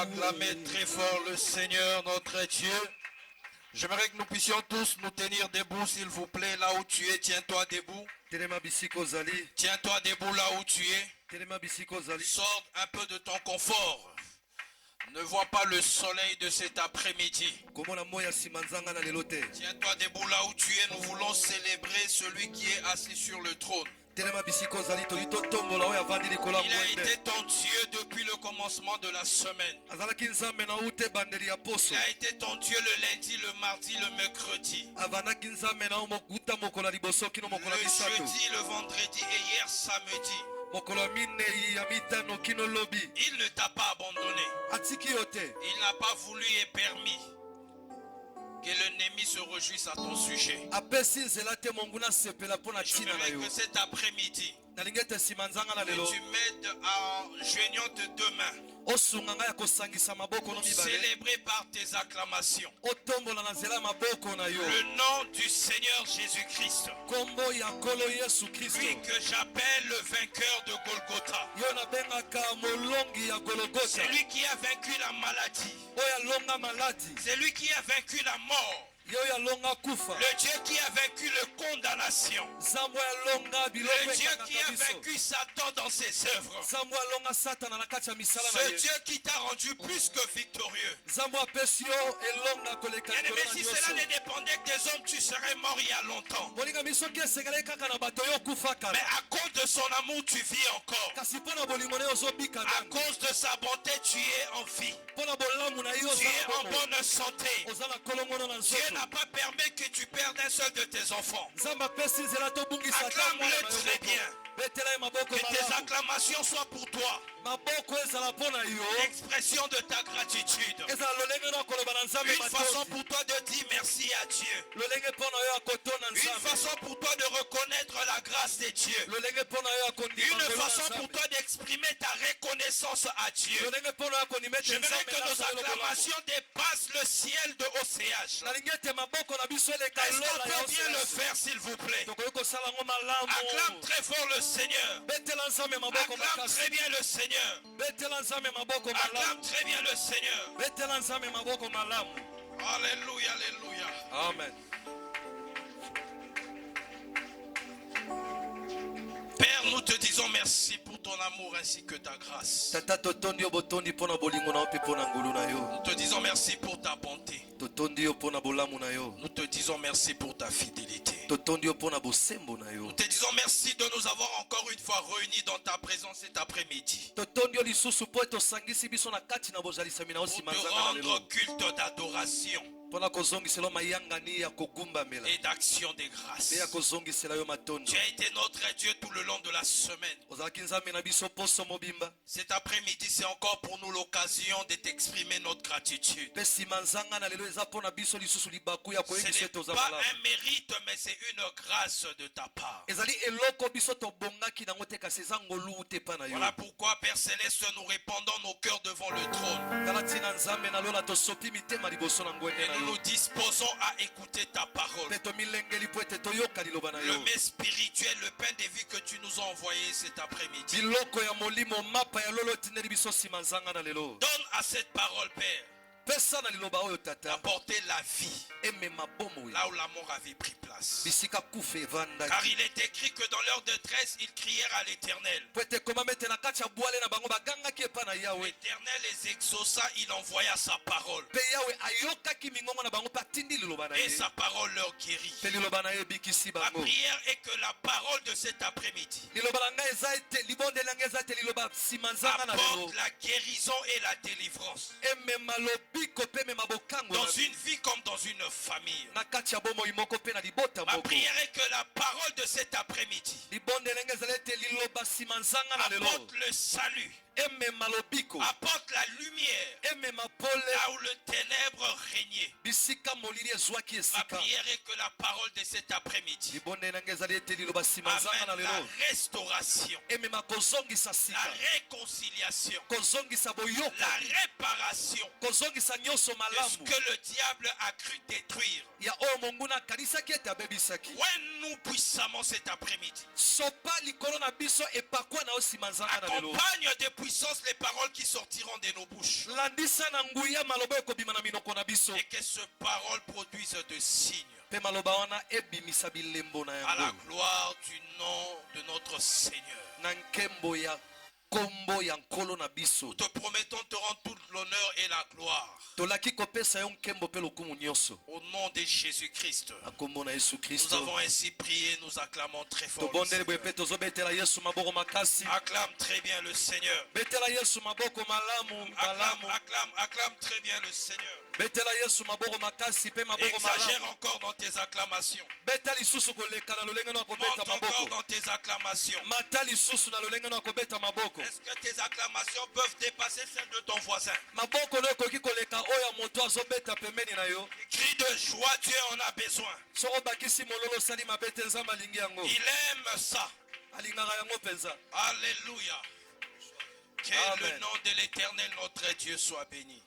Acclamez très fort le Seigneur notre Dieu. J'aimerais que nous puissions tous nous tenir debout, s'il vous plaît, là où tu es. Tiens-toi debout. Tiens-toi debout là où tu es. Sors un peu de ton confort. Ne vois pas le soleil de cet après-midi. Tiens-toi debout là où tu es. Nous voulons célébrer celui qui est assis sur le trône. Il a été ton Dieu depuis le commencement de la semaine. Il a été ton Dieu le lundi, le mardi, le mercredi, le jeudi, le vendredi et hier samedi. Il ne t'a pas abandonné. Il n'a pas voulu et permis que l'ennemi se réjouisse à ton sujet. J'aimerais que cet après-midi, que tu m'aides en joignant tes deux mains pour célébrer par tes acclamations le nom du Seigneur Jésus-Christ, lui que j'appelle le vainqueur de Golgotha. C'est lui qui a vaincu la maladie. C'est lui qui a vaincu la mort. Le Dieu qui a vaincu la condamnation. Le Dieu qui a vaincu Satan dans ses œuvres. Ce Dieu qui t'a rendu plus que victorieux. Bien-aimé, si cela ne dépendait que des hommes, tu serais mort il y a longtemps. Mais à cause de son amour, tu vis encore. À cause de sa bonté, tu es en vie. Tu es en bonne santé. Dieu n'a pas permis que tu perdes un seul de tes enfants. Acclame-le très bien. Que tes acclamations soient pour toi l'expression de ta gratitude. Une façon pour toi de dire merci à Dieu. Une façon pour toi de reconnaître la grâce de Dieu. Une façon pour toi d'exprimer ta reconnaissance à Dieu. J'aimerais que nos acclamations dépassent le ciel de OCH. Est-ce qu'on peut bien le faire, s'il vous plaît? Acclame très fort le Seigneur. Acclame très bien le Seigneur. Acclame très bien le Seigneur. Alléluia, alléluia. Amen. Père, nous te disons merci pour ton amour ainsi que ta grâce. Nous te disons merci pour ta bonté. Nous te disons merci pour ta fidélité. Nous te disons merci de nous avoir encore une fois réunis dans ta présence cet après-midi. Pour te rendre culte d'adoration et d'action de grâce. Tu as été notre Dieu tout le long de la semaine. Cet après-midi, c'est encore pour nous l'occasion de t'exprimer notre gratitude. Ce n'est pas un mérite, mais c'est une grâce de ta part. Voilà pourquoi, Père Céleste, nous répandons nos cœurs devant le trône. Et nous nous disposons à écouter ta parole. Le mets spirituel, le pain de vie que tu nous as envoyé cet après-midi. Donne à cette parole, Père, d'apporter la vie là où la mort avait pris place. Car il est écrit que dans leur détresse, ils crièrent à l'Éternel. L'Éternel les exauça, il envoya sa parole. Et sa parole leur guérit. Ma prière est que la parole de cet après-midi apporte la guérison et la délivrance. Dans une vie comme dans une famille. Ma prière est que la parole de cet après-midi apporte le salut, apporte la lumière là où le ténèbre régnait. Ma prière est que la parole de cet après-midi amène la restauration, la réconciliation, la réparation de ce que le diable a cru détruire. Ouais, nous puissamment cet après-midi. Accompagne de puissance les paroles qui sortiront de nos bouches. Et que ces paroles produisent de signes. À la gloire du nom de notre Seigneur. Nous te promettons de te rendre toute l'honneur et la gloire. Au nom de Jésus-Christ. Nous avons ainsi prié, nous acclamons très fort le Seigneur. Acclame très bien le Seigneur. Acclame très bien le Seigneur. Exagère encore dans tes acclamations. Monte encore dans tes acclamations. Est-ce que tes acclamations peuvent dépasser celles de ton voisin? Crie de joie, Dieu en a besoin. Il aime ça. Alléluia. Que le nom de l'Éternel notre Dieu soit béni.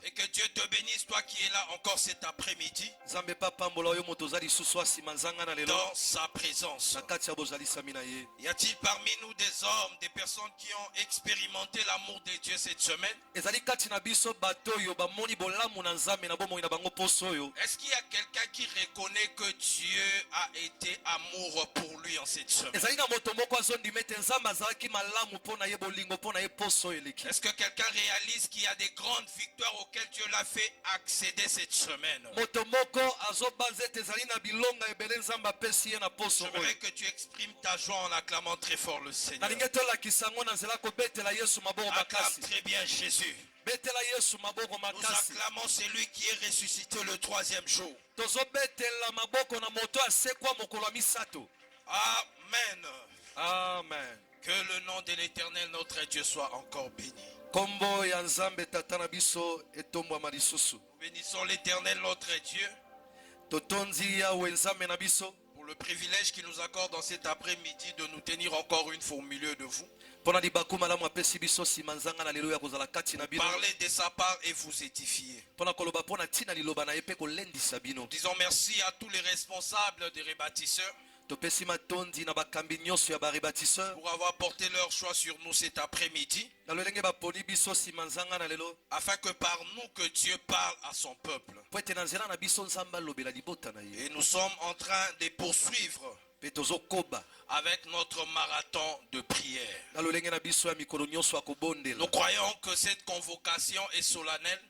Et que Dieu te bénisse, toi qui es là encore cet après-midi, dans sa présence. Y a-t-il parmi nous des hommes, des personnes qui ont expérimenté l'amour de Dieu cette semaine? Est-ce qu'il y a quelqu'un qui reconnaît que Dieu a été amour pour lui en cette semaine? Est-ce que quelqu'un réalise qu'il y a des grandes victoires auxquelles Dieu l'a fait accéder cette semaine? J'aimerais que tu exprimes ta joie en acclamant très fort le Seigneur. Acclame très bien Jésus. Nous acclamons celui qui est ressuscité le troisième jour. Amen. Amen. Que le nom de l'Éternel notre Dieu soit encore béni. Nous bénissons l'Éternel notre Dieu pour le privilège qu'il nous accorde dans cet après-midi de nous tenir encore une fois au milieu de vous. Parler de sa part et vous édifier. Disons merci à tous les responsables des rebâtisseurs pour avoir porté leur choix sur nous cet après-midi, afin que par nous que Dieu parle à son peuple. Et nous sommes en train de poursuivre avec notre marathon de prière. Nous croyons que cette convocation est solennelle.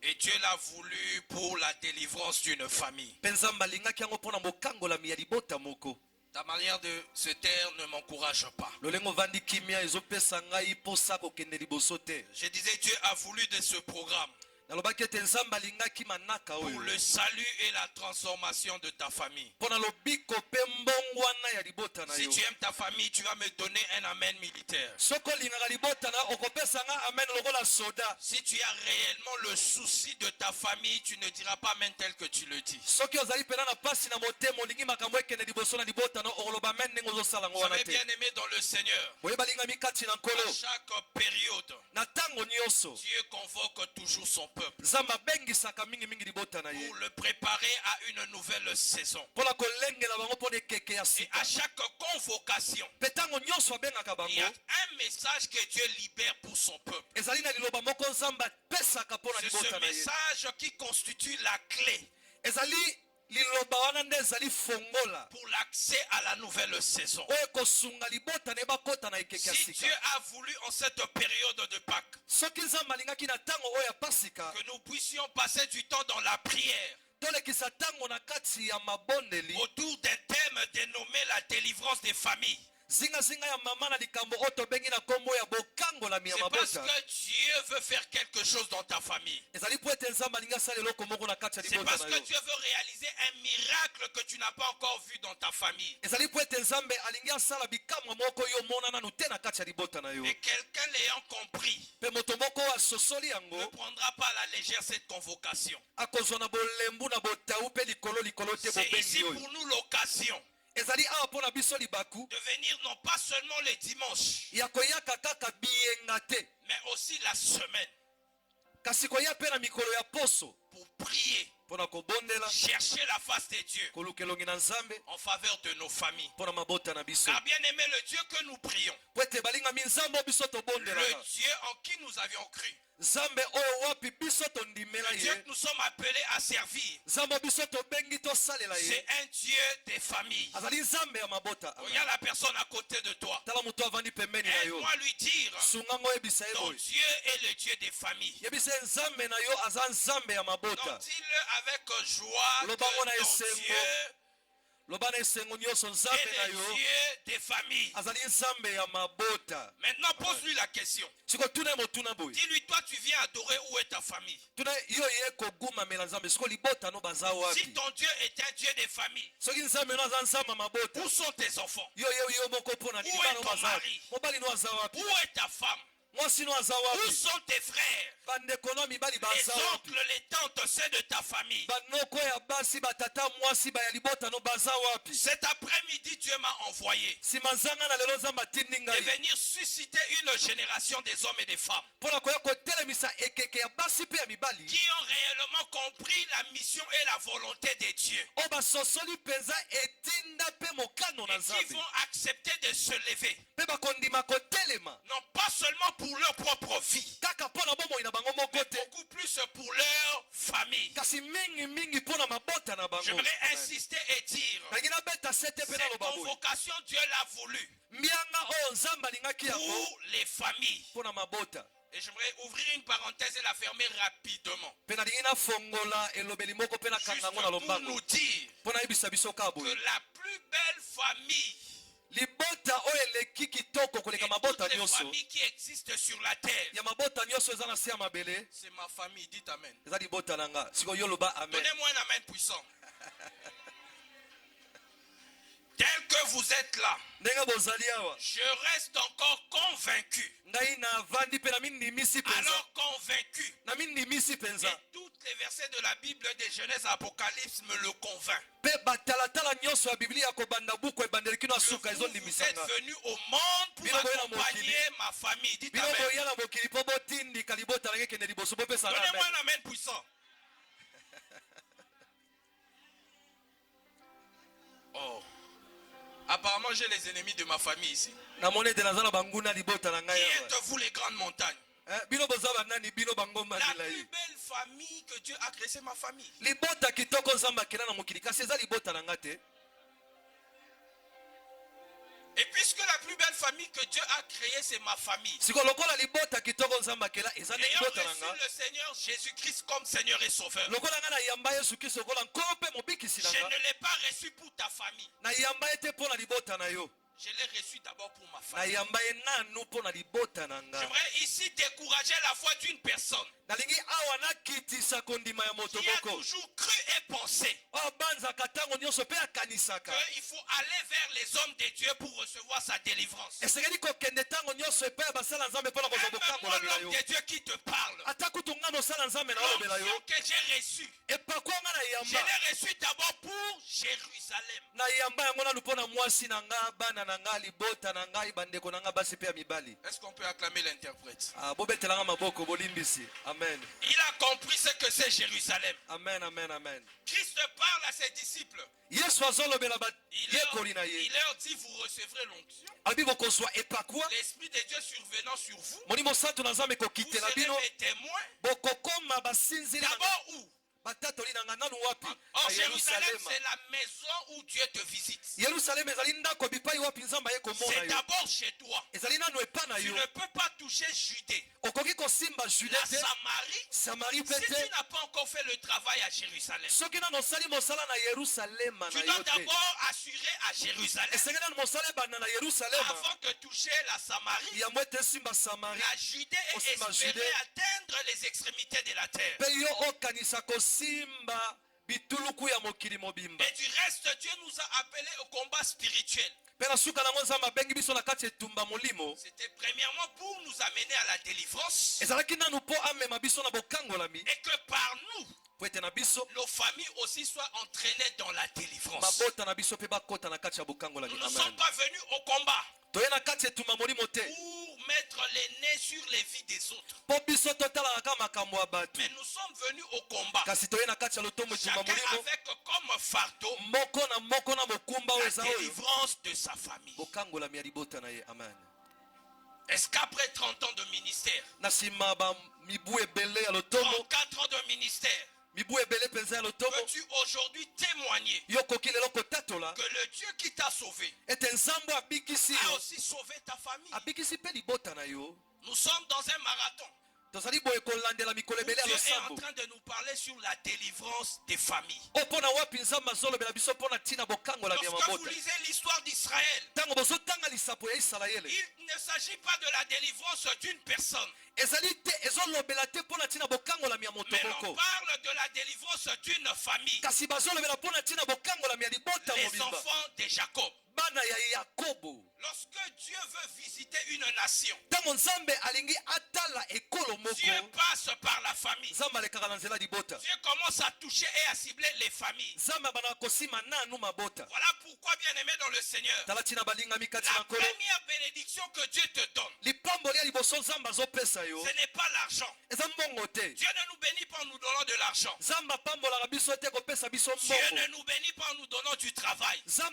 Et Dieu l'a voulu pour la délivrance d'une famille. Ta manière de se taire ne m'encourage pas. Je disais, Dieu a voulu de ce programme pour le salut et la transformation de ta famille. Si tu aimes ta famille, tu vas me donner un amen militaire. Si tu as réellement le souci de ta famille, tu ne diras pas amen tel que tu le dis. Vous savez, bien aimé dans le Seigneur, à chaque période, Dieu convoque toujours son peuple pour le préparer à une nouvelle saison. Et à chaque convocation, il y a un message que Dieu libère pour son peuple. C'est ce message qui constitue la clé pour l'accès à la nouvelle saison. Si Dieu a voulu en cette période de Pâques que nous puissions passer du temps dans la prière autour d'un thème dénommé la délivrance des familles, c'est parce que Dieu veut faire quelque chose dans ta famille. C'est parce que Dieu veut réaliser un miracle que tu n'as pas encore vu dans ta famille. Et quelqu'un l'ayant compris ne prendra pas à la légère cette convocation. C'est ici pour nous l'occasion de venir non pas seulement les dimanches, mais aussi la semaine, pour prier chercher la face de Dieu en faveur de nos familles. Car bien aimé, le Dieu que nous prions, le Dieu en qui nous avions cru, le Dieu que nous sommes appelés à servir, c'est un Dieu des familles. Regarde la personne à côté de toi. Aide-moi à lui dire, ton Dieu est le Dieu des familles. Donc dis-le avec joie que ton Dieu est le Dieu des familles. Maintenant pose-lui la question. Dis-lui, toi tu viens adorer, où est ta famille? Si ton Dieu est un Dieu des familles, où sont tes enfants? Où est ton mari? Où est ta femme? Où sont tes frères? Les oncles, les tantes, c'est de ta famille. Cet après-midi, Dieu m'a envoyé de venir susciter une génération des hommes et des femmes qui ont réellement compris la mission et la volonté de Dieu et qui vont accepter de se lever, non pas seulement pour leur propre vie, mais beaucoup plus pour leur famille. J'aimerais insister et dire, cette convocation, Dieu l'a voulu pour les familles. Et j'aimerais ouvrir une parenthèse et la fermer rapidement. Juste pour nous dire que la plus belle famille et toutes les familles qui existent sur la terre, c'est ma famille. Dites amen. Donnez-moi un amen puissant. Tel que vous êtes là, je reste encore convaincu. Alors convaincu. Et tous les versets de la Bible de Genèse à Apocalypse me le convainc. Que vous êtes venus au monde pour accompagner ma famille. Dites amen. Donnez-moi un amen puissant. Oh. Apparemment, j'ai les ennemis de ma famille ici. Qui êtes-vous les grandes montagnes? La plus belle famille que Dieu a créée, c'est ma famille. Et puisque la plus belle famille que Dieu a créée, c'est ma famille. Ayant reçu le Seigneur Jésus-Christ comme Seigneur et Sauveur, je ne l'ai pas reçu pour ta famille. Je l'ai reçu d'abord pour ma famille. J'aimerais ici décourager la foi d'une personne qui a toujours cru et pensé qu'il faut aller vers les hommes de Dieu pour recevoir sa délivrance. Même moi, l'homme de Dieu qui te parle, l'onction que j'ai reçue, je l'ai reçue d'abord pour Jérusalem. Est-ce qu'on peut acclamer l'interprète? Amen. Il a compris ce que c'est Jérusalem. Amen, amen, amen. Christ parle à ses disciples. Il leur dit, vous recevrez l'onction. L'Esprit de Dieu survenant sur vous. Vous serez mes témoins. D'abord où? En Jérusalem, c'est la maison où Dieu te visite. C'est d'abord chez toi. Tu ne peux pas toucher Judée, la Samarie, si tu n'as pas encore fait le travail à Jérusalem. Tu dois d'abord assurer à Jérusalem avant de toucher la Samarie, la Judée, et espérer atteindre les extrémités de la terre. Et du reste, Dieu nous a appelés au combat spirituel. C'était premièrement pour nous amener à la délivrance. Et que par nous, nos familles aussi soient entraînées dans la délivrance. Nous ne sommes pas venus au combat pour mettre les nez sur les vies des autres. Mais nous sommes venus au combat. Chacun avec comme fardeau la délivrance de sa famille. Est-ce qu'après 30 ans de ministère, 34 ans de ministère, peux-tu aujourd'hui témoigner que le Dieu qui t'a sauvé a aussi sauvé ta famille? Nous sommes dans un marathon. Dieu est en train de nous parler sur la délivrance des familles. Lorsque vous lisez l'histoire d'Israël, il ne s'agit pas de la délivrance d'une personne, mais on parle de la délivrance d'une famille. Les enfants de Jacob. Lorsque Dieu veut visiter une nation, Dieu passe par la famille. Dieu commence à toucher et à cibler les familles. Voilà pourquoi, bien-aimé dans le Seigneur, la première bénédiction que Dieu te donne, ce n'est pas l'argent. Dieu ne nous bénit pas en nous donnant de l'argent. Dieu ne nous bénit pas en nous donnant du travail. Dieu ne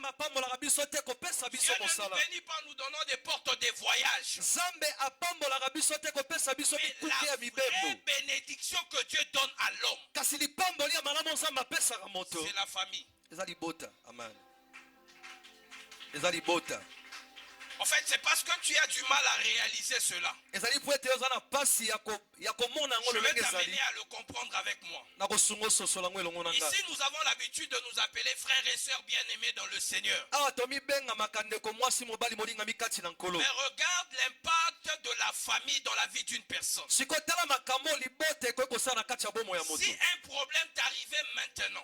nous bénit pas en nous donnant des portes de voyage. Mais la vraie bénédiction que Dieu donne à l'homme, c'est la famille. En fait, c'est parce que tu as du mal à réaliser cela. Je vais t'amener à le comprendre avec moi. Ici, nous avons l'habitude de nous appeler frères et sœurs bien-aimés dans le Seigneur. Mais regarde l'impact de la famille dans la vie d'une personne. Si un problème t'arrivait maintenant,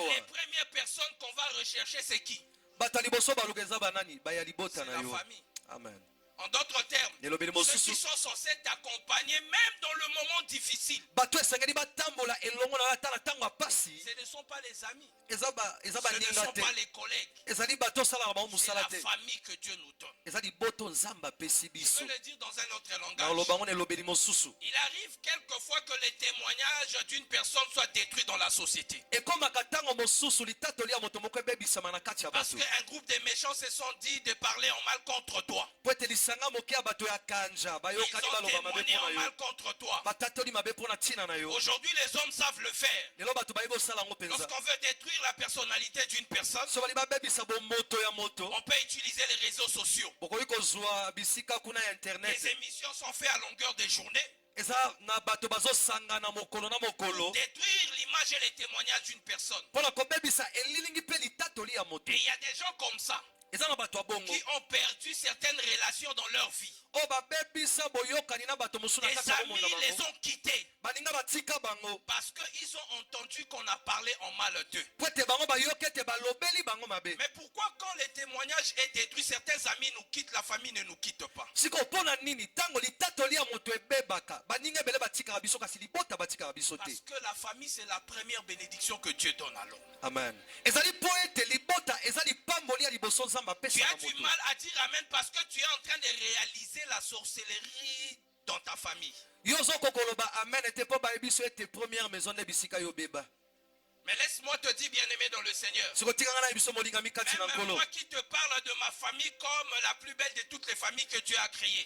les premières personnes qu'on va rechercher, c'est qui? C'est la famille. Amen. En d'autres termes, ceux qui sont censés t'accompagner même dans le moment difficile, ce ne sont pas les amis, ce ne sont pas les collègues, c'est la famille que Dieu nous donne. Je peux le dire dans un autre langage. Il arrive quelquefois que les témoignages d'une personne soient détruits dans la société. Parce qu'un groupe de méchants se sont dit de parler en mal contre toi. Ils ont témoigné en mal contre toi. Aujourd'hui, les hommes savent le faire. Lorsqu'on veut détruire la personnalité d'une personne, on peut utiliser les réseaux sociaux. Les émissions sont faites à longueur de journée pour détruire l'image et les témoignages d'une personne. Et il y a des gens comme ça qui ont perdu certaines relations dans leur vie. Les amis les ont quittés parce qu'ils ont entendu qu'on a parlé en mal d'eux. Mais pourquoi quand les témoignages est détruit, certains amis nous quittent, la famille ne nous quitte pas? Parce que la famille, c'est la première bénédiction que Dieu donne à l'homme. Amen. Tu as du mal à dire amen parce que tu es en train de réaliser la sorcellerie dans ta famille. Mais laisse-moi te dire, bien-aimé dans le Seigneur, même moi qui te parle de ma famille comme la plus belle de toutes les familles que Dieu a créées,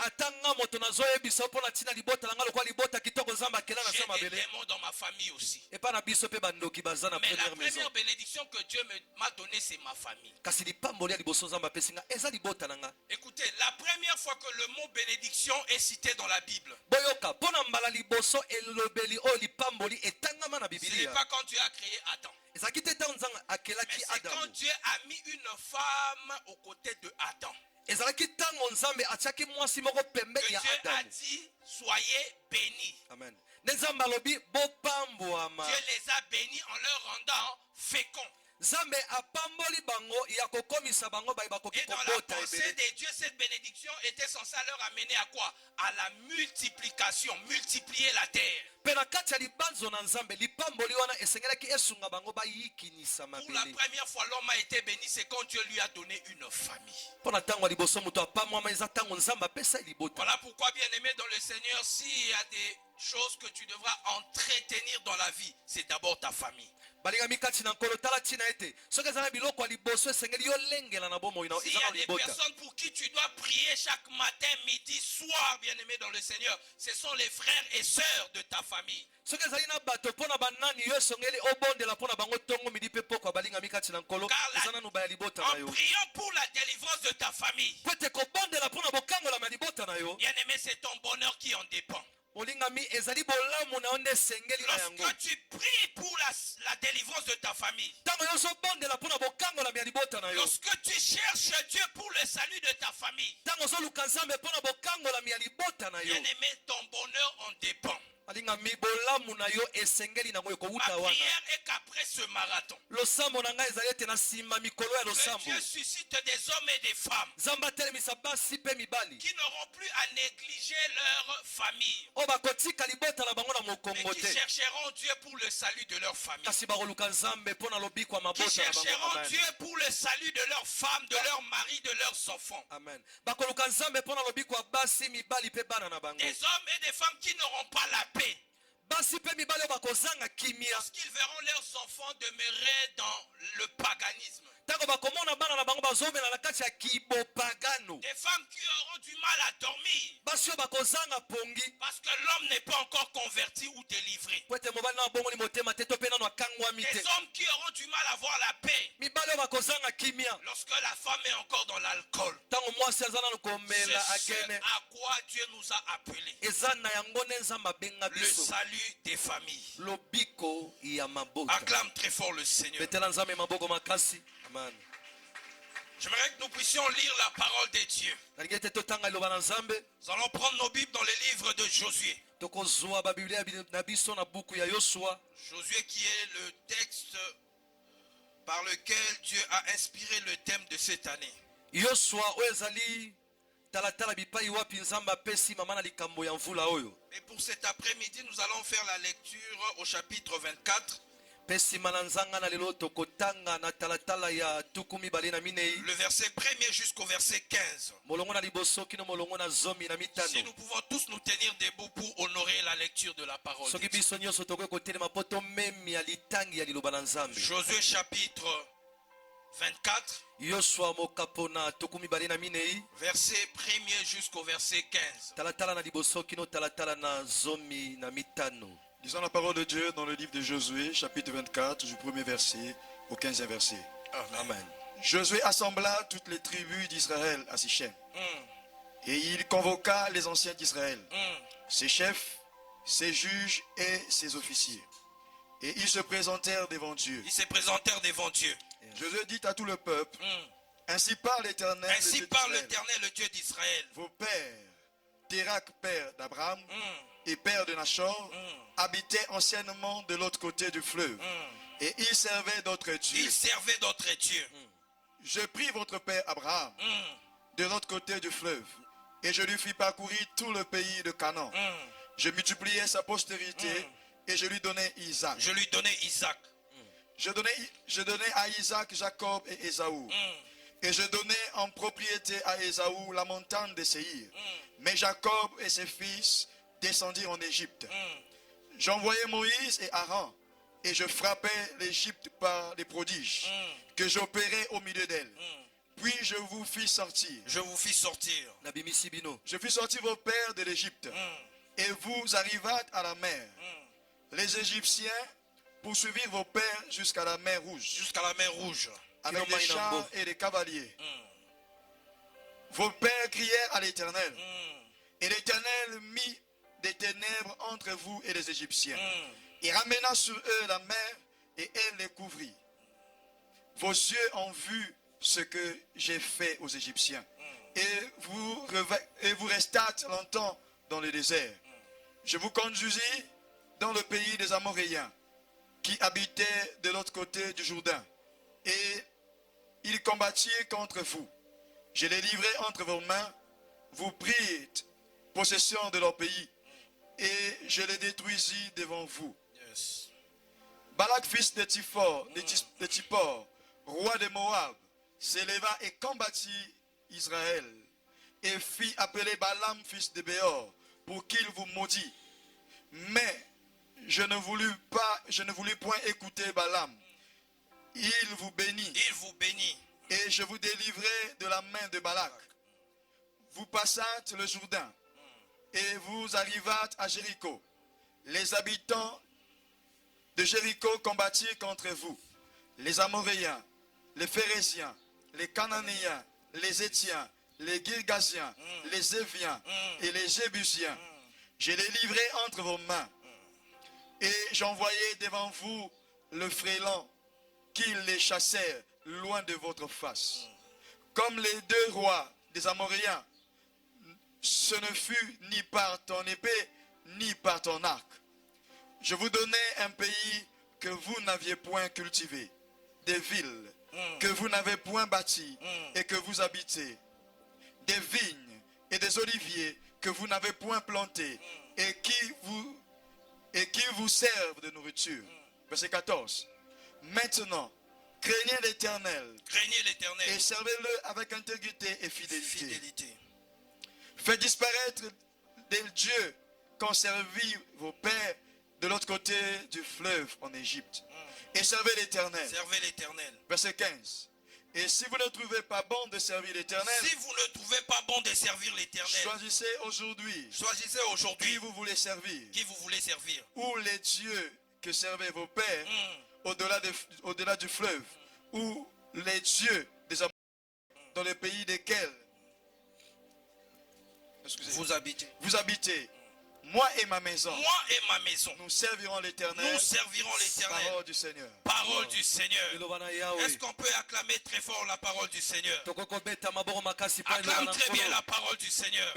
j'ai des démons dans ma famille aussi. Mais la première bénédiction que Dieu m'a donnée, c'est ma famille. Écoutez, la première fois que le mot bénédiction est cité dans la Bible, ce n'est pas quand tu as créé Adam, mais c'est quand Dieu a mis une femme aux côtés de Adam que Dieu a dit soyez bénis. Amen. Dieu les a bénis en leur rendant féconds. Nzambe apamboli bango ya kokomisa bango bai bakoki Et dans la kobota pensée ebele. de Dieu, cette bénédiction était censée leur amener à quoi? À la multiplication, multiplier la terre. Pe na kati ya libanzo na Nzambe lipamboli wana esengelaki esunga bango bayikinisa Pour la mabele. première fois, l'homme a été béni, c'est quand Dieu lui a donné une famille. Pona tango liboso muto apamwama eza tango Nzambe apesa libota. Voilà pourquoi, bien-aimé dans le Seigneur, s'il y a des choses que tu devras entretenir dans la vie, c'est d'abord ta famille. Balingami kati na nkolo tala tina ete soki ezala biloko ya liboso esengeli yolengela na bomoi na S'il y eza a na des libota. personnes pour qui tu dois prier chaque matin, midi, soir, bien-aimé dans le Seigneur, ce sont les frères et sœurs de ta famille. Soki ezali na bato mpona banani yo esengeli obondela mpona bango ntongo midi mpe poko balingami kati na nkolo eza nanu baya libota na En yo. priant pour la délivrance de ta famille, Po ete kobondela mpona bokangolama libota na yo bien-aimé, c'est ton bonheur qui en dépend. molingami ezali bolamu na yo nde esengeli na yango. Lorsque tu pries pour la délivrance de ta famille, ntango yo ozobondela mpona bokangolama ya libota na yo, lorsque tu cherches Dieu pour le salut de ta famille, ntango ozoluka Nzambe mpona bokangolama ya libota na yo, bien-aimé, ton bonheur en dépend. balingami bolamu na yo esengeli nango Ma ekowuta wana. prière est qu'après ce marathon, losambo na ngai ezali ete na nsima mikolo ya que losambo Dieu suscite des hommes et des femmes Nzambe atelemisa basi mpe mibali qui n'auront plus à négliger leur famille, oyo bakotika libota na bango na mais mokongo qui te, chercheront Dieu pour le salut de leur famille, kasi bakoluka Nzambe mpo na lobiko ya qui mabota na bango. chercheront Amen. Dieu pour le salut de leurs femmes, de leurs maris, de leurs enfants. Amen. bakoluka Nzambe mpo na lobiko ya basi mibali mpe bana na bango, Des hommes et des femmes qui n'auront pas la paix basi mpe mibali oyo bakozanga kimia lorsqu'ils verront leurs enfants demeurer dans le paganisme. ntango bakomona bana na bango bazomela na kati ya kibopagano, Des femmes qui auront du mal à dormir basi oyo bakozanga pongi parce que l'homme n'est pas encore converti ou délivré. po ete mobali na abongoli motema te to mpe nano akangwami Des te, hommes qui auront du mal à voir la paix mibali oyo bakozanga kimia lorsque la femme est encore dans l'alcool. ntango mwasi aza nano C'est komela ce agene, à quoi Dieu nous a appelés. eza na yango nde Nzambe abenga Le biso salut des familles. lobiko ya mabota. Acclame très fort le Seigneur. betela Nzambe maboko makasi. Amen. J'aimerais que nous puissions lire la parole de Dieu. nalingi ete totanga liloba na Nzambe, Nous allons prendre nos Bibles dans les livres de Josué. tokozwa babiblia na biso na buku ya Yosua. Josué qui est le texte par lequel Dieu a inspiré le thème de cette année. Yosua oyo ezali talatala bipai wapi Nzambe apesi mama na likambo ya mvula oyo. Et pour cet après-midi, nous allons faire la lecture au chapitre 24. Pe nsima na nzanga na lelo tokotanga na talatala ya tuku mibale na minei, Le verset 1er jusqu'au verset 15. molongo na liboso kino molongo na zomi na Si mitano. nous pouvons tous nous tenir debout pour honorer la lecture de la parole de soki Dieu. biso nyonso tokoki kotelema po tomemi ya litangi ya liloba na Nzambe. Josué chapitre 24, Yosua mokapo na tuku mibale na minei, verset 1er jusqu'au verset 15. talatala na liboso kino talatala na zomi na mitano. Lisons la parole de Dieu dans le livre de Josué, chapitre 24, du 1er verset au 15e verset. Amen. Josué assembla toutes les tribus d'Israël à Sichem, Mm, et il convoqua les anciens d'Israël, mm. ses chefs, ses juges et ses officiers. Et ils se présentèrent devant Dieu. Ils se présentèrent devant Dieu. Josué dit à tout le peuple, Mm. ainsi parle l'Éternel, le Ainsi Dieu parle d'Israël. l'Éternel, le Dieu d'Israël. Vos pères, Térak, père d'Abraham, Mm, et père de Nachor, mm, habitaient anciennement de l'autre côté du fleuve, mm. et ils servaient d'autres dieux. Ils servaient d'autres dieux. Je pris votre père Abraham Mm, de l'autre côté du fleuve, et je lui fis parcourir tout le pays de Canaan. mm. Je multipliai sa postérité, et je lui donnai Isaac. Je lui donnais Isaac. Je donnai à Isaac Jacob et Ésaü. Mm, Et je donnai en propriété à Ésaü la montagne de Séhir. mm, Mais Jacob et ses fils descendirent en Égypte. mm, J'envoyai Moïse et Aaron, et je frappai l'Égypte par des prodiges que j'opérais au milieu d'elle. mm. Puis je vous fis sortir. Je vous fis sortir. Nabimisi bino. Je fis sortir vos pères de l'Égypte, Mm, et vous arrivâtes à la mer. mm. Les Égyptiens poursuivirent vos pères jusqu'à la mer Rouge, Jusqu'à la mer Rouge. avec des chars et des cavaliers. Mm, Vos pères crièrent à l'Éternel, mm, et l'Éternel mit des ténèbres entre vous et les Égyptiens. mm. Il ramena sur eux la mer, et elle les couvrit. Vos yeux ont vu ce que j'ai fait aux Égyptiens, et vous restâtes longtemps dans le désert. Je vous conduisis dans le pays des Amoréens, qui habitaient de l'autre côté du Jourdain. et ils combattirent contre vous. Je les livrai entre vos mains, vous prîtes possession de leur pays, et je les détruisis devant vous. Yes. Balak, fils de Tippor, roi de Moab, s'éleva et combattit Israël, et fit appeler Balaam, fils de Béor, pour qu'il vous maudit. Mais je ne voulus point écouter Balaam. Il vous bénit. Il vous bénit. Et je vous délivrai de la main de Balak. Vous passâtes le Jourdain et vous arrivâtes à Jéricho. Les habitants de Jéricho combattirent contre vous. Les Amoréens, les Phérésiens, les Cananéens, les Étiens, les Girgasiens, les Éviens et les Jébusiens. Je les livrai entre vos mains. Et j'envoyai devant vous le frélon, qu'ils les chassèrent loin de votre face. Comme les deux rois des Amoréens, ce ne fut ni par ton épée, ni par ton arc. Je vous donnai un pays que vous n'aviez point cultivé, des villes que vous n'avez point bâties et que vous habitez, des vignes et des oliviers que vous n'avez point plantés et qui vous servent de nourriture. Verset 14. Maintenant, craignez l'Éternel et servez-le avec intégrité et fidélité. Faites disparaître des dieux qu'ont servi vos pères de l'autre côté du fleuve en Égypte. Et servez l'Éternel. Servez l'Éternel. Verset 15. Et si vous ne trouvez pas bon de servir l'Éternel, si vous ne trouvez pas bon de servir l'Éternel, choisissez aujourd'hui qui vous voulez servir. Qui vous voulez servir. Ou les dieux que servaient vos pères au-delà du fleuve, ou les dieux des Amoréens dans le pays desquels vous habitez. Moi et ma maison, nous servirons l'Éternel. Nous servirons l'Éternel. Parole du Seigneur. Parole du Seigneur. Est-ce qu'on peut acclamer très fort la parole du Seigneur? Acclame très bien la parole du Seigneur.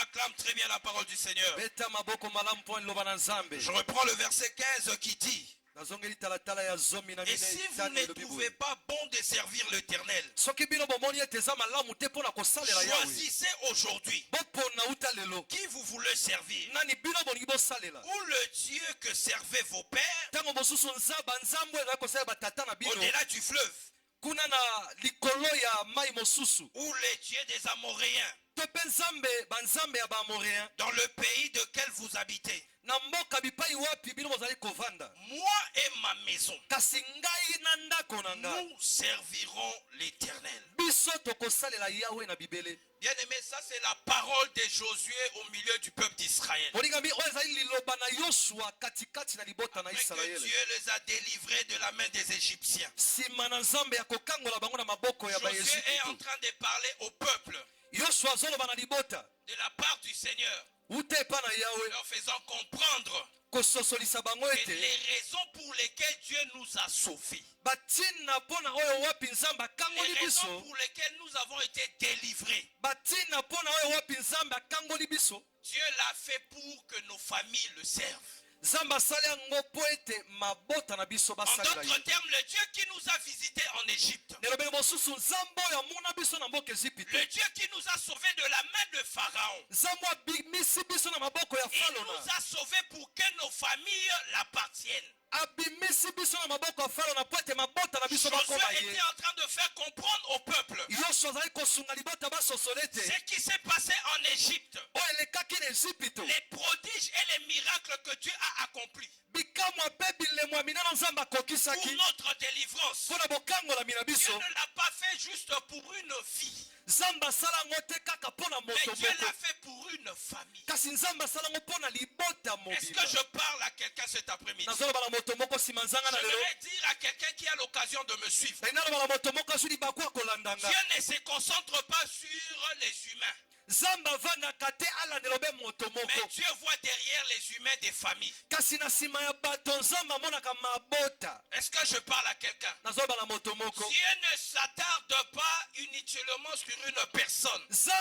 Acclame très bien la parole du Seigneur. Je reprends le verset 15 qui dit: et si vous ne trouvez pas bon de servir l'Éternel, choisissez aujourd'hui qui vous voulez servir. Ou le Dieu que servaient vos pères au-delà du fleuve, ou les dieux des Amoréens dans le pays lequel vous habitez. Moi et ma maison, nous servirons l'Éternel. Bien aimé, ça c'est la parole de Josué au milieu du peuple d'Israël. Après que Dieu les a délivrés de la main des Égyptiens. Josué est en train de parler au peuple de la part du Seigneur, leur faisant comprendre les raisons pour lesquelles Dieu nous a sauvés, les raisons pour lesquelles nous avons été délivrés. Dieu l'a fait pour que nos familles le servent. En d'autres termes, le Dieu qui nous a visités en Égypte, le Dieu qui nous a sauvés de la main de Pharaon, il nous a sauvés pour que nos familles l'appartiennent. Josué était en train de faire comprendre au peuple ce qui s'est passé en Égypte, les prodiges et les miracles que Dieu a accomplis pour notre délivrance. Dieu ne l'a pas fait juste pour une vie, mais Dieu l'a fait pour une famille. Est-ce que je parle à quelqu'un cet après-midi? J'aimerais dire à quelqu'un qui a l'occasion de me suivre, Dieu ne se concentre pas sur les humains. Mais Dieu voit derrière les humains des familles. Est-ce que je parle à quelqu'un? Dieu ne s'attarde pas inutilement sur une personne sans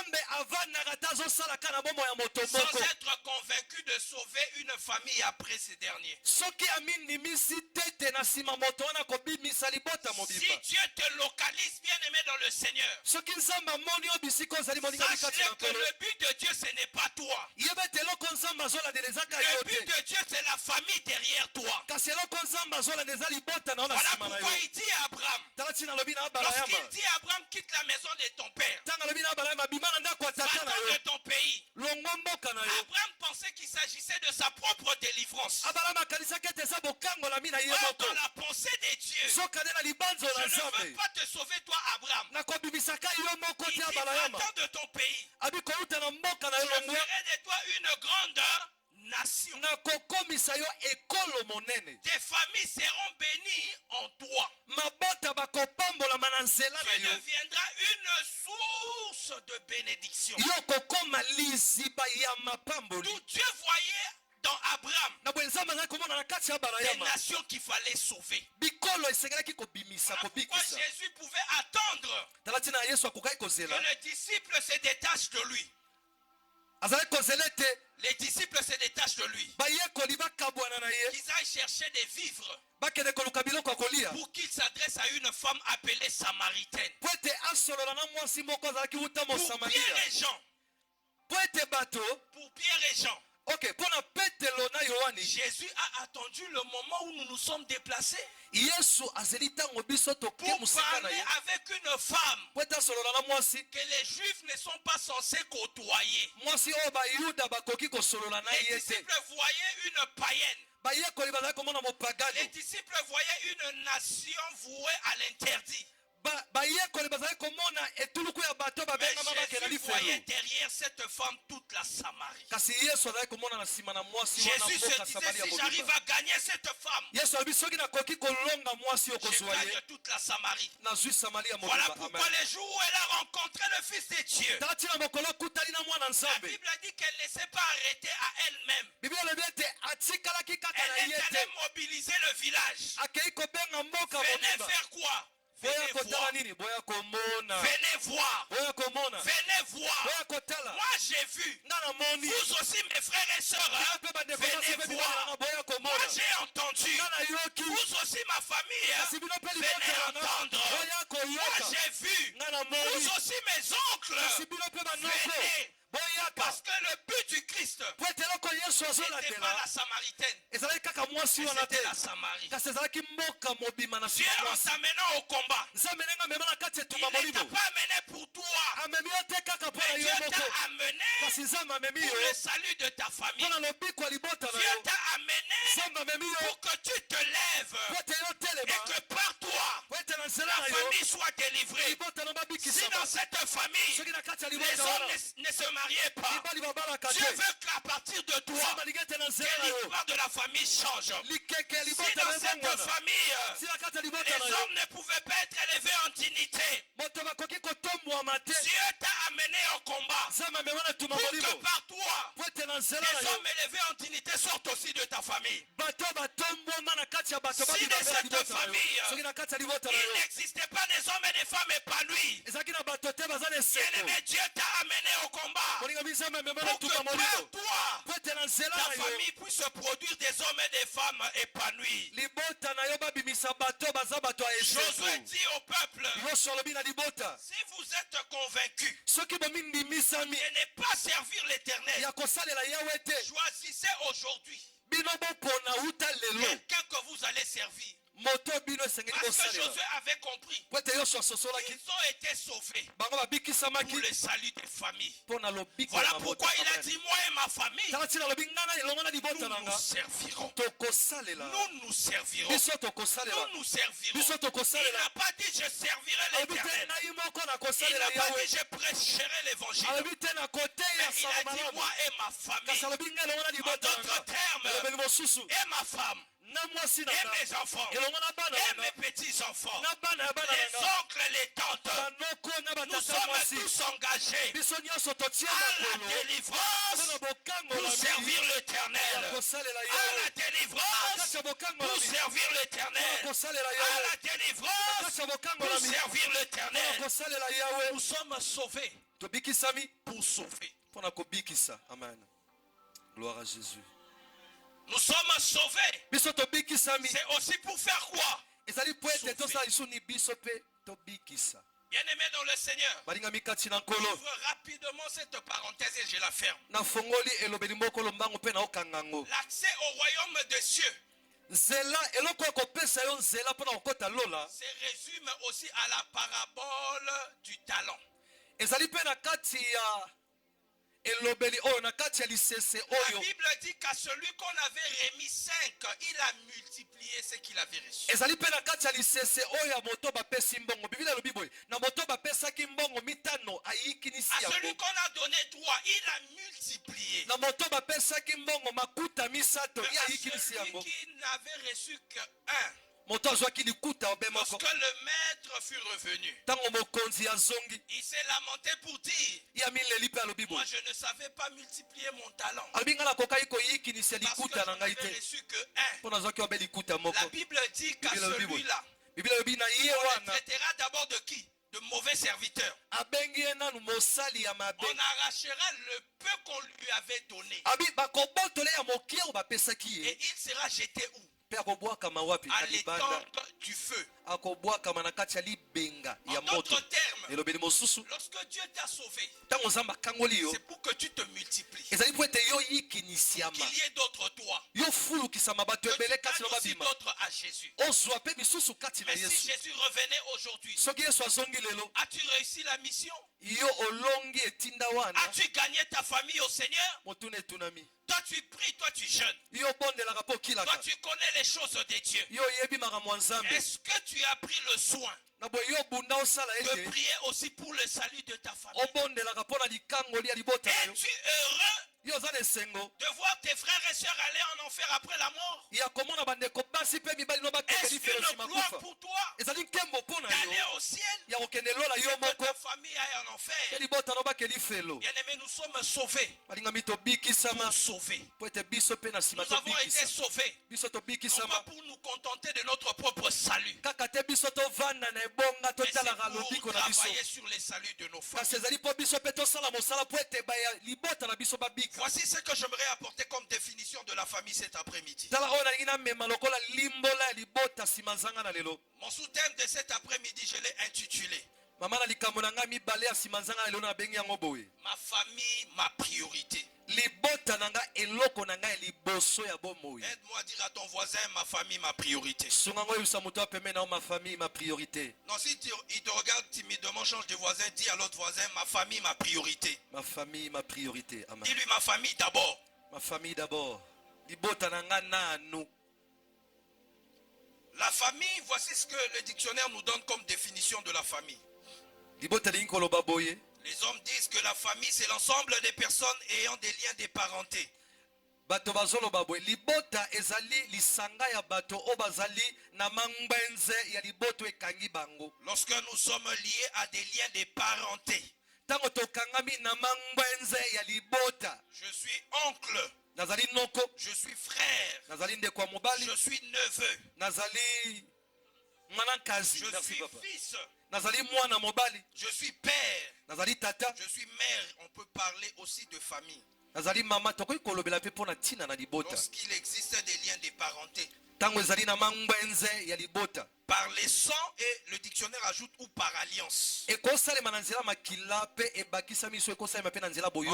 être convaincu de sauver une famille après ces derniers. Si Dieu te localise, bien aimé dans le Seigneur, sache que le but de Dieu, ce n'est pas toi. Le but de Dieu, c'est la famille derrière toi. Voilà pourquoi il dit à Abraham, lorsqu'il dit à Abraham, quitte la maison de ton père, va de ton pays. Abraham pensait qu'il s'agissait de sa propre délivrance. Or, dans la pensée de Dieu, je ne veux pas te sauver toi, Abraham. Il dit, va-t'en de ton pays. Je ferai de toi une grande nation. Tes familles seront bénies en toi. Tu deviendras une source de bénédiction. D'où Dieu voyait dans Abraham des nations qu'il fallait sauver. Voilà pourquoi Jésus pouvait attendre que le disciple se détache de lui. Les disciples se détachent de lui. Qu'ils aillent chercher des vivres pour qu'il s'adresse à une femme appelée Samaritaine. Pour Pierre et Jean. Pour Pierre et Jean. Jésus a attendu le moment où nous nous sommes déplacés pour parler avec une femme que les Juifs ne sont pas censés côtoyer. Les disciples voyaient une païenne. Les disciples voyaient une nation vouée à l'interdit. Mais Jésus voyait derrière cette femme toute la Samarie. Jésus se disait, si j'arrive à gagner cette femme, je gagne toute la Samarie. Voilà pourquoi les jours où elle a rencontré le Fils de Dieu, la Bible dit qu'elle ne s'est pas arrêtée à elle-même. Elle est allée mobiliser le village. Venez faire quoi? Venez voir. Venez voir. Venez voir. Moi j'ai vu. Vous aussi mes frères et sœurs. Venez voir. Moi j'ai entendu. Vous aussi ma famille. Venez entendre. Moi j'ai vu. Vous aussi mes oncles. Venez. Parce que le but du Christ n'était pas la Samaritaine, c'était la Samarie. Dieu, en t'amenant au combat, il ne t'a pas amené pour toi, mais Dieu t'a amené pour le salut de ta famille. Dieu t'a amené pour que tu te lèves et que par toi la famille soit délivrée. Si dans cette famille les hommes ne se mariaient pas, Dieu veut qu'à partir de toi que l'histoire de la famille change. Si dans cette famille les hommes ne pouvaient pas être élevés en dignité, Dieu t'a amené au combat pour que par toi les hommes élevés en dignité sortent aussi de ta famille. Si de cette famille il n'existait pas des hommes et des femmes épanouis, bien-aimé, Dieu t'a amené au combat pour que par toi ta famille puisse produire des hommes et des femmes épanouis. Josué dit au peuple, si vous êtes convaincus de ne pas servir l'Éternel, choisissez aujourd'hui quelqu'un que vous allez servir. Parce que Josué avait compris. Ils ont été sauvés pour le salut des familles. Voilà pourquoi il a dit, moi et ma famille, nous nous servirons. Nous nous servirons. Nous nous servirons. Il n'a pas dit je servirai l'Éternel. Il n'a pas dit je prêcherai l'évangile. Mais il a dit moi et ma famille. En d'autres termes, et ma femme, et mes enfants, et mes petits-enfants, les oncles, les tantes, nous sommes tous engagés à la délivrance pour servir l'Éternel. À la délivrance pour servir l'Éternel. À la délivrance pour servir l'Éternel. Nous sommes sauvés pour sauver. Amen. Gloire à Jésus. Nous sommes sauvés. C'est aussi pour faire quoi? Bien-aimé dans le Seigneur, j'ouvre rapidement cette parenthèse et je la ferme. L'accès au royaume des cieux se résume aussi à la parabole du talent. La Bible dit qu'à celui qu'on avait remis 5, il a multiplié ce qu'il avait reçu. À celui qu'on a donné 3, il a multiplié. Mais à celui qui n'avait reçu que 1, lorsque le maître fut revenu, il s'est lamenté pour dire, moi je ne savais pas multiplier mon talent parce que je n'avais reçu que 1. La Bible dit qu'à celui-là, on le traitera d'abord de qui? De mauvais serviteur. On arrachera le peu qu'on lui avait donné et il sera jeté où? À l'étang du feu. En d'autres termes, lorsque Dieu t'a sauvé, c'est pour que tu te multiplies, qu'il y ait d'autres toi, que tu gagnes aussi d'autres à Jésus. Mais si Jésus revenait aujourd'hui, as-tu réussi la mission? As-tu gagné ta famille au Seigneur? Toi tu pries, toi tu jeûnes, toi tu connais les choses de Dieu. Est-ce que tu as pris le soin de prier aussi pour le salut de ta famille? Es-tu heureux de voir tes frères et sœurs aller en enfer après la mort? Est-ce une gloire pour toi d'aller au ciel et que ta famille aille en enfer? Bien-aimés, nous sommes sauvés pour sauver. Nous avons été sauvés non pas pour nous contenter de notre propre salut, mais c'est pour travailler sur les saluts de nos familles. Voici ce que j'aimerais apporter comme définition de la famille cet après-midi. Mon sous-thème de cet après-midi, je l'ai intitulé Ma famille, ma priorité. Aide-moi à dire à ton voisin, ma famille, ma priorité. Non, si il te regarde timidement, change de voisin, dis à l'autre voisin, ma famille, ma priorité. Ma famille, ma priorité. Amen. Dis-lui ma famille d'abord. Ma famille d'abord. La famille, voici ce que le dictionnaire nous donne comme définition de la famille. Les hommes disent que la famille, c'est l'ensemble des personnes ayant des liens de parenté. Lorsque nous sommes liés à des liens de parenté. Je suis oncle. Je suis frère. Je suis neveu. Je suis fils. Je suis père. Je suis mère. On peut parler aussi de famille. Lorsqu'il existe des liens de parenté. Par les sangs, et le dictionnaire ajoute, ou par alliance. En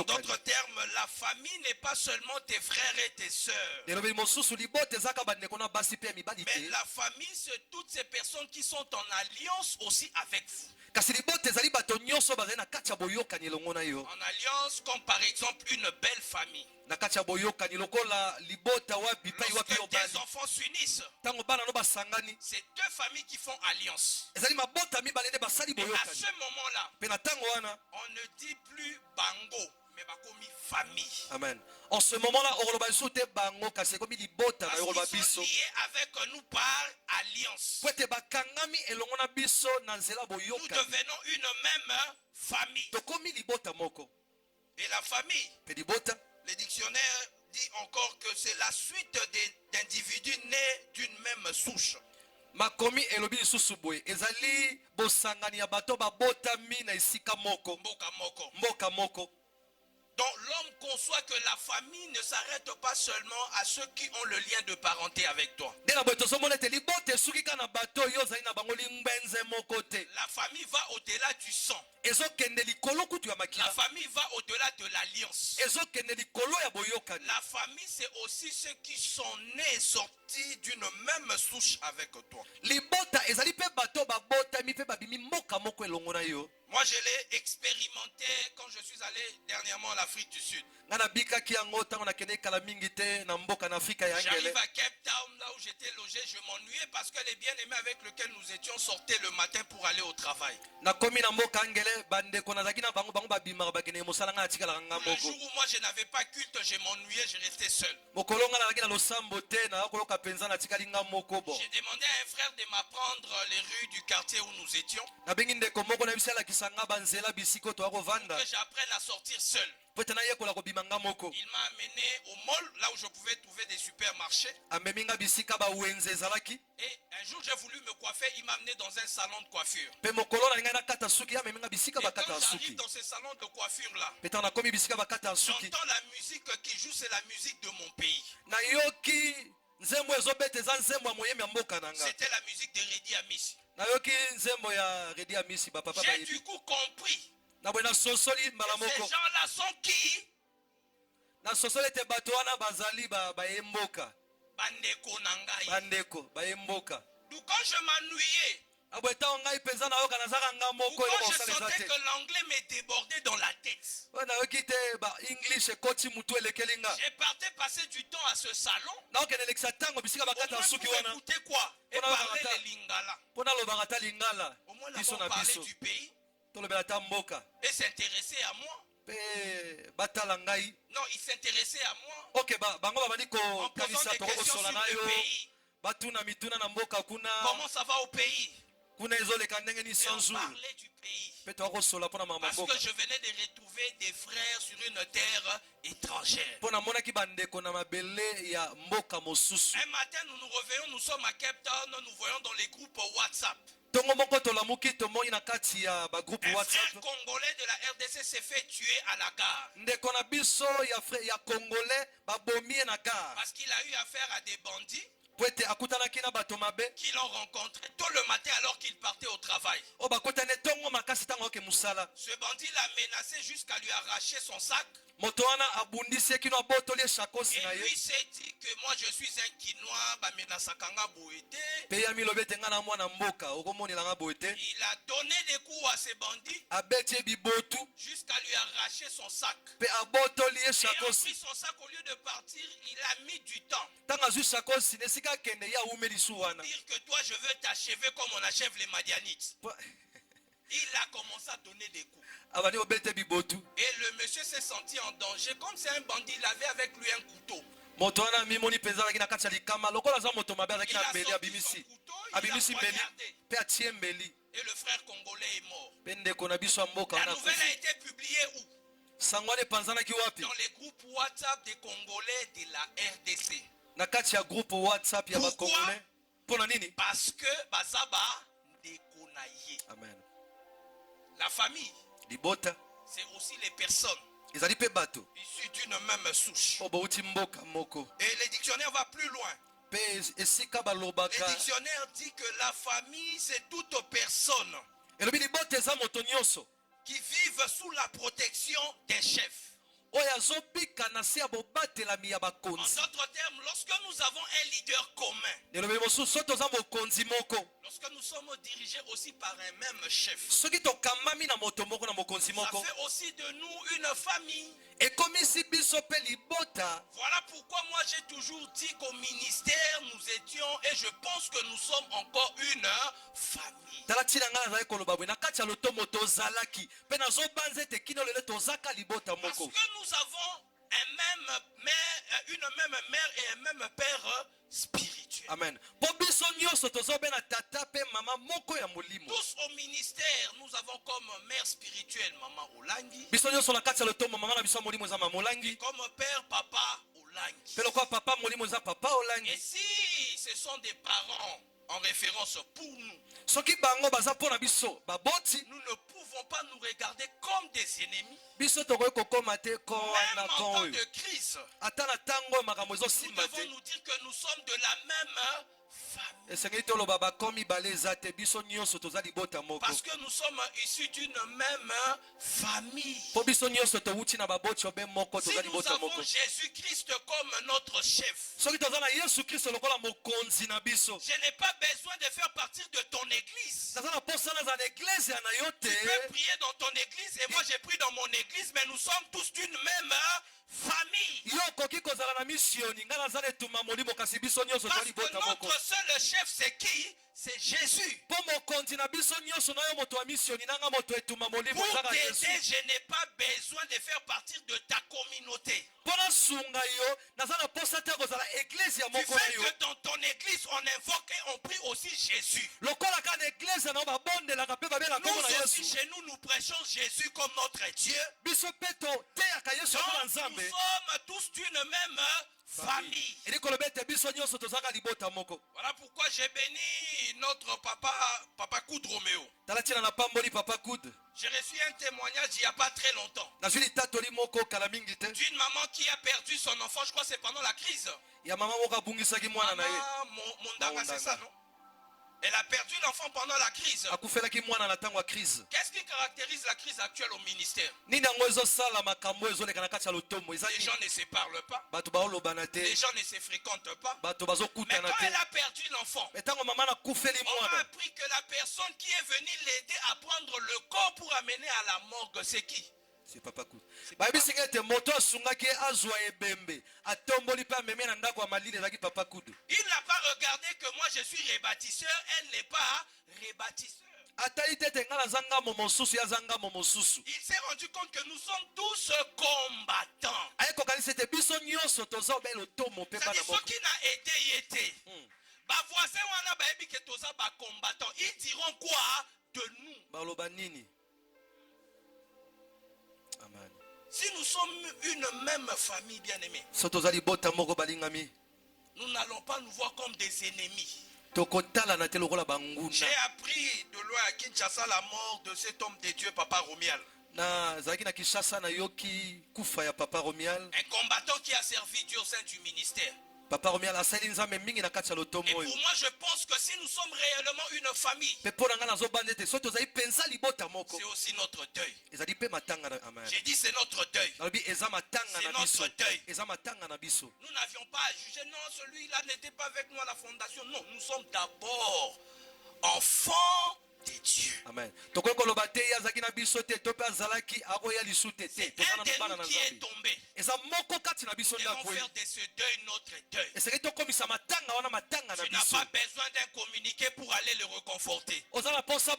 d'autres termes, la famille n'est pas seulement tes frères et tes sœurs. Mais la famille, c'est toutes ces personnes qui sont en alliance aussi avec vous. En alliance, comme par exemple une belle famille. Lorsque des enfants s'unissent, c'est deux familles qui font alliance. Et à ce moment-là, on ne dit plus bango, mais bakomi famille. Amen. En ce moment-là, Parce qu'ils sont liés avec nous par alliance. Nous devenons une même famille. Et la famille, le dictionnaire dit encore que c'est la suite d'individus nés d'une même souche. Makomi elobi lisusu boye ezali bosangani ya bato babotami na esika moko mboka moko. Donc l'homme conçoit que la famille ne s'arrête pas seulement à ceux qui ont le lien de parenté avec toi. La famille va au-delà du sang. La famille va au-delà de l'alliance. La famille, c'est aussi ceux qui sont nés, sortis d'une même souche avec toi. Moi, je l'ai expérimenté quand je suis allé dernièrement en Afrique du Sud. J'arrive à Cape Town, là où j'étais logé, je m'ennuyais parce que les bien-aimés avec lesquels nous étions sortaient le matin pour aller au travail. Le jour où moi je n'avais pas culte, je m'ennuyais, je restais seul. J'ai demandé à un frère de m'apprendre les rues du quartier où nous étions. Que j'apprenne à sortir seul. Il m'a amené au mall, là où je pouvais trouver des supermarchés. Et un jour j'ai voulu me coiffer, il m'a amené dans un salon de coiffure. Et quand j'arrive dans ce salon de coiffure là, j'entends la musique qui joue, c'est la musique de mon pays. C'était la musique de Redi Amissi. J'ai du coup compris. Et ces gens-là sont qui? Bandeko Nangai. Donc quand je m'ennuyais, ou quand je sentais que l'anglais me débordait dans la tête, j'ai parti passer du temps à ce salon. Au moins pour écouter quoi? Et parler les lingala. Au moins là-bas parler du pays. Et s'intéresser à moi. Non, il s'intéressait à moi. En posant des questions sur le pays. Comment ça va au pays? Et on parlait du pays. Parce que je venais de retrouver des frères sur une terre étrangère. Un matin, nous nous réveillons, nous sommes à Cape Town, nous voyons dans les groupes WhatsApp. Un frère congolais de la RDC s'est fait tuer à la gare. Parce qu'il a eu affaire à des bandits qui l'ont rencontré tôt le matin alors qu'il partait au travail. Ce bandit l'a menacé jusqu'à lui arracher son sac. Et lui s'est dit que moi je suis un Kinois. Il a donné des coups à ces bandits jusqu'à lui arracher son sac. Et en pris son sac, au lieu de partir, il a mis du temps. Dire que toi je veux t'achever comme on achève les Madianites. Il a commencé à donner des coups. Et le monsieur s'est senti en danger. Comme c'est un bandit, il avait avec lui un couteau. Il a sorti son couteau, et le frère congolais est mort. La nouvelle a été publiée où? Dans les groupes WhatsApp des Congolais de la RDC. Pourquoi? Parce que Bazaba Ndekonaye. Amen. La famille, c'est aussi les personnes issues d'une même souche. Et le dictionnaire va plus loin. Le dictionnaire dit que la famille, c'est toute personne qui vivent sous la protection des chefs. En d'autres termes, lorsque nous avons un leader commun, Lorsque nous sommes dirigés aussi par un même chef, ça fait aussi de nous une famille. Voilà pourquoi moi j'ai toujours dit qu'au ministère nous étions, et je pense que nous sommes encore une famille. Parce que nous avons une même mère et un même père spirituel. Amen. Tous au ministère, nous avons comme mère spirituelle Maman Olangi. Et comme père Papa Olangi. Et si ce sont des parents en référence pour nous, nous ne pouvons pas nous regarder comme des ennemis. Même en temps de crise, nous devons nous dire que nous sommes de la même famille. Parce que nous sommes issus d'une même famille. Si nous avons Jésus-Christ comme notre chef, je n'ai pas besoin de faire partir de ton église. Tu peux prier dans ton église et moi j'ai prié dans mon église, mais nous sommes tous d'une même famille. Parce que notre seul chef c'est qui? C'est Jésus. Pour t'aider, je n'ai pas besoin de faire partir de ta communauté. Tu fais que dans ton église on invoque et on prie aussi Jésus. Nous aussi chez nous, nous prêchons Jésus comme notre Dieu. Donc, nous sommes tous d'une même famille. Voilà pourquoi j'ai béni notre papa Koud Roméo. J'ai reçu un témoignage il n'y a pas très longtemps d'une maman qui a perdu son enfant, je crois que c'est pendant la crise. Maman Mondanga, c'est ça, non? Elle a perdu l'enfant pendant la crise. Qu'est-ce qui caractérise la crise actuelle au ministère? Les gens ne se parlent pas. Les gens ne se fréquentent pas. Mais quand elle a perdu l'enfant, on a appris que la personne qui est venue l'aider à prendre le corps pour amener à la morgue, c'est qui? C'est Papa Koud. Il n'a pas regardé que moi je suis rebâtisseur, elle n'est pas rebâtisseur. Il s'est rendu compte que nous sommes tous combattants. C'est-à-dire ceux qui n'a été. Ils diront quoi de nous? Amen. Si nous sommes une même famille, bien-aimés, nous n'allons pas nous voir comme des ennemis. J'ai appris de loin à Kinshasa la mort de cet homme de Dieu, Papa Romial. Un combattant qui a servi Dieu au sein du ministère. Et pour moi, je pense que si nous sommes réellement une famille, c'est aussi notre deuil. J'ai dit c'est notre deuil. C'est notre deuil. Nous n'avions pas à juger. Non, celui-là n'était pas avec nous à la fondation. Non, nous sommes d'abord enfants de Dieu. Amen. C'est un de nous qui est tombé. Et on fait de ce deuil notre deuil. Tu n'as pas besoin d'un communiqué pour aller le réconforter. Tu n'as pas besoin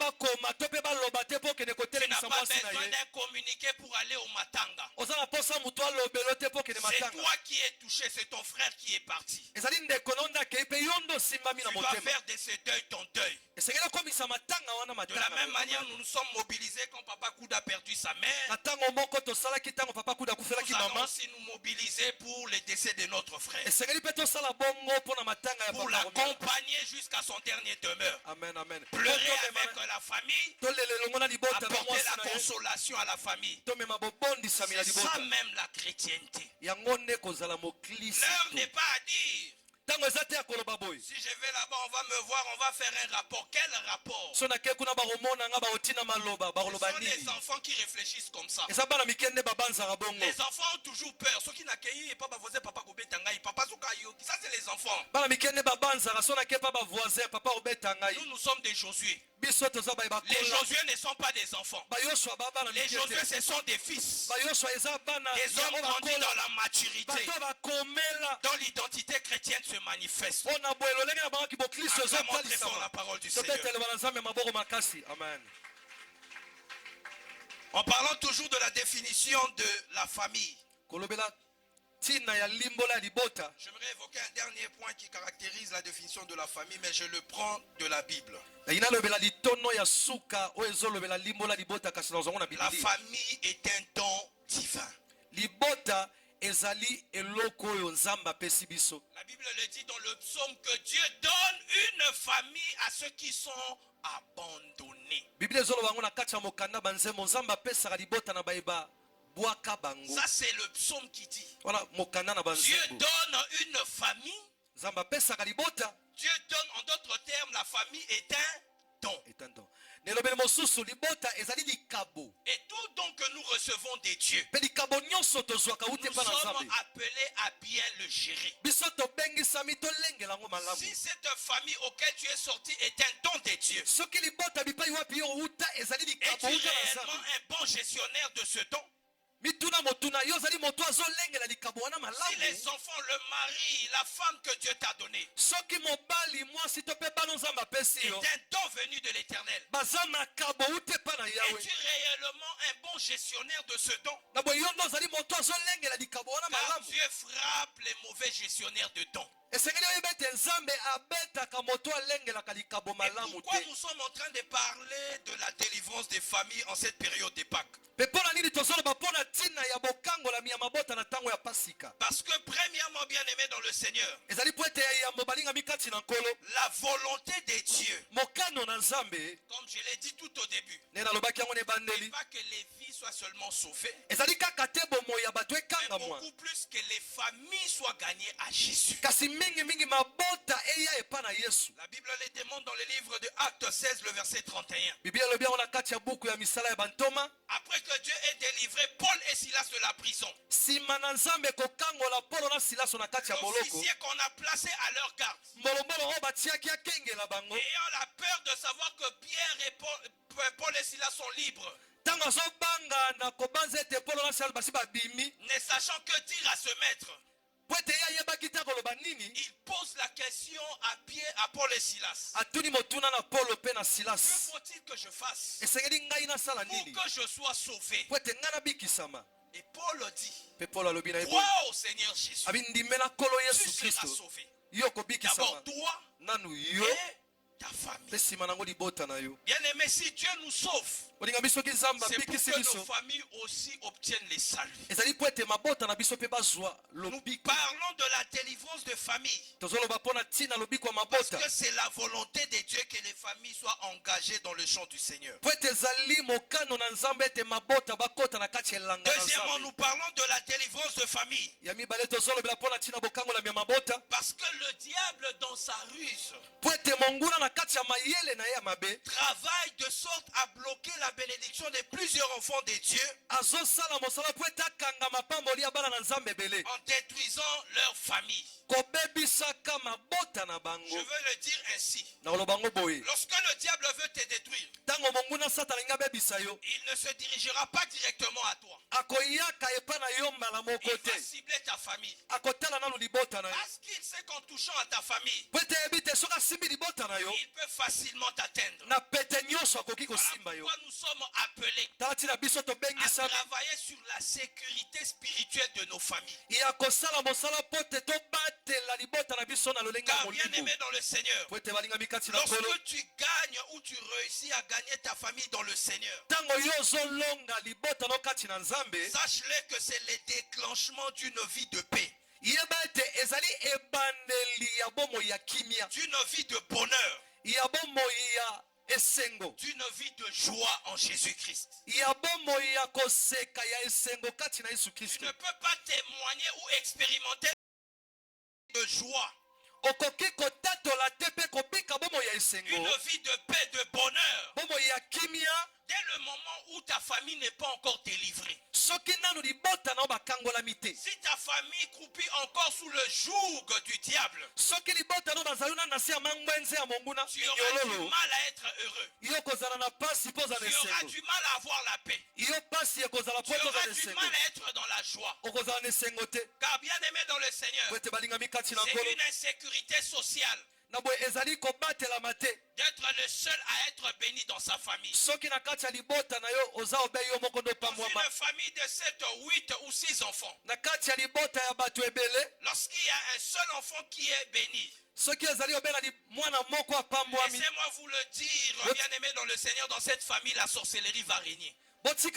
d'un communiqué pour aller au matanga. C'est toi qui es touché, c'est ton frère qui est parti. Tu dois faire de ce deuil ton deuil. De la même manière, nous nous sommes mobilisés quand Papa Koud a perdu sa mère. Nous allons aussi nous mobiliser pour le décès de notre frère. Pour l'accompagner jusqu'à son dernier demeure. Amen, amen. Pleurer avec la famille. Apporter la consolation à la famille. C'est ça même la chrétienté. L'heure n'est pas à dire Si je vais là-bas, on va me voir, on va faire un rapport. Quel rapport? Ce sont les enfants qui réfléchissent comme ça. Les enfants ont toujours peur. Ceux qui n'accueillent pas papa ça c'est les enfants. Nous sommes des Josué. Les Josué ne sont pas des enfants. Les Josué ce sont des fils. Des hommes grandis dans la maturité. Dont l'identité chrétienne se manifeste. Acclamons très fort la parole du Seigneur. Amen. En parlant toujours de la définition de la famille, j'aimerais évoquer un dernier point qui caractérise la définition de la famille, mais je le prends de la Bible. La famille est un don divin. La Bible le dit dans le psaume que Dieu donne une famille à ceux qui sont abandonnés. Ça c'est le psaume qui dit. Dieu donne une famille. Dieu donne, en d'autres termes, la famille est un don. Et tout don que nous recevons des dieux, nous sommes appelés à bien le gérer. Si cette famille auquel tu es sorti est un don des dieux, es-tu réellement un bon gestionnaire de ce don? Si les enfants, le mari, la femme que Dieu t'a donné est un don venu de l'Éternel, es-tu réellement un bon gestionnaire de ce don? Car Dieu frappe les mauvais gestionnaires de dons. Et pourquoi nous sommes en train de parler de la délivrance des familles en cette période de Pâques? Parce que premièrement, bien aimé dans le Seigneur, la volonté des dieux, comme je l'ai dit tout au début, n'est pas que les vies soient seulement sauvées, mais beaucoup plus que les familles soient gagnées à Jésus. La Bible les démontre dans le livre de Actes 16, le verset 31. Après que Dieu ait délivré Paul et Silas de la prison, l'officier qu'on a placé à leur garde, ayant la peur de savoir que Pierre et Paul et Silas sont libres, ne sachant que dire à ce maître, il pose la question à Paul et Silas. Que faut-il que je fasse pour que je sois sauvé? Et Paul dit, crois au Seigneur Jésus, tu seras sauvé. D'abord toi et ta famille. Bien aimé, si Dieu nous sauve, c'est pour que nos familles aussi obtiennent les saluts. Nous parlons de la délivrance de famille parce que c'est la volonté de Dieu que les familles soient engagées dans le champ du Seigneur. Deuxièmement, nous parlons de la délivrance de famille parce que le diable dans sa ruse travaille de sorte à bloquer la bénédiction de plusieurs enfants de Dieu en détruisant leur famille. Je veux le dire ainsi. Lorsque le diable veut te détruire, il ne se dirigera pas directement à toi. Il va cibler ta famille. Parce qu'il sait qu'en touchant à ta famille, il peut facilement t'atteindre. Pourquoi nous sommes appelés à travailler sur la sécurité spirituelle de nos familles. Car bien aimé dans le Seigneur, lorsque tu gagnes ou tu réussis à gagner ta famille dans le Seigneur, sache-le que c'est le déclenchement d'une vie de paix, d'une vie de bonheur, d'une vie de joie en Jésus-Christ. Tu ne peux pas témoigner ou expérimenter de joie Une vie de paix, de bonheur. Dès le moment où ta famille n'est pas encore délivrée. Si ta famille croupit encore sous le joug du diable, tu auras du mal à être heureux. Tu auras du mal à avoir la paix. Tu auras du mal à être dans la joie. Car bien aimé dans le Seigneur, c'est une insécurité sociale d'être le seul à être béni dans sa famille. Dans une famille de 7, 8 ou 6 enfants, lorsqu'il y a un seul enfant qui est béni, laissez-moi vous le dire, bien aimé dans le Seigneur, dans cette famille, la sorcellerie va régner. Pourquoi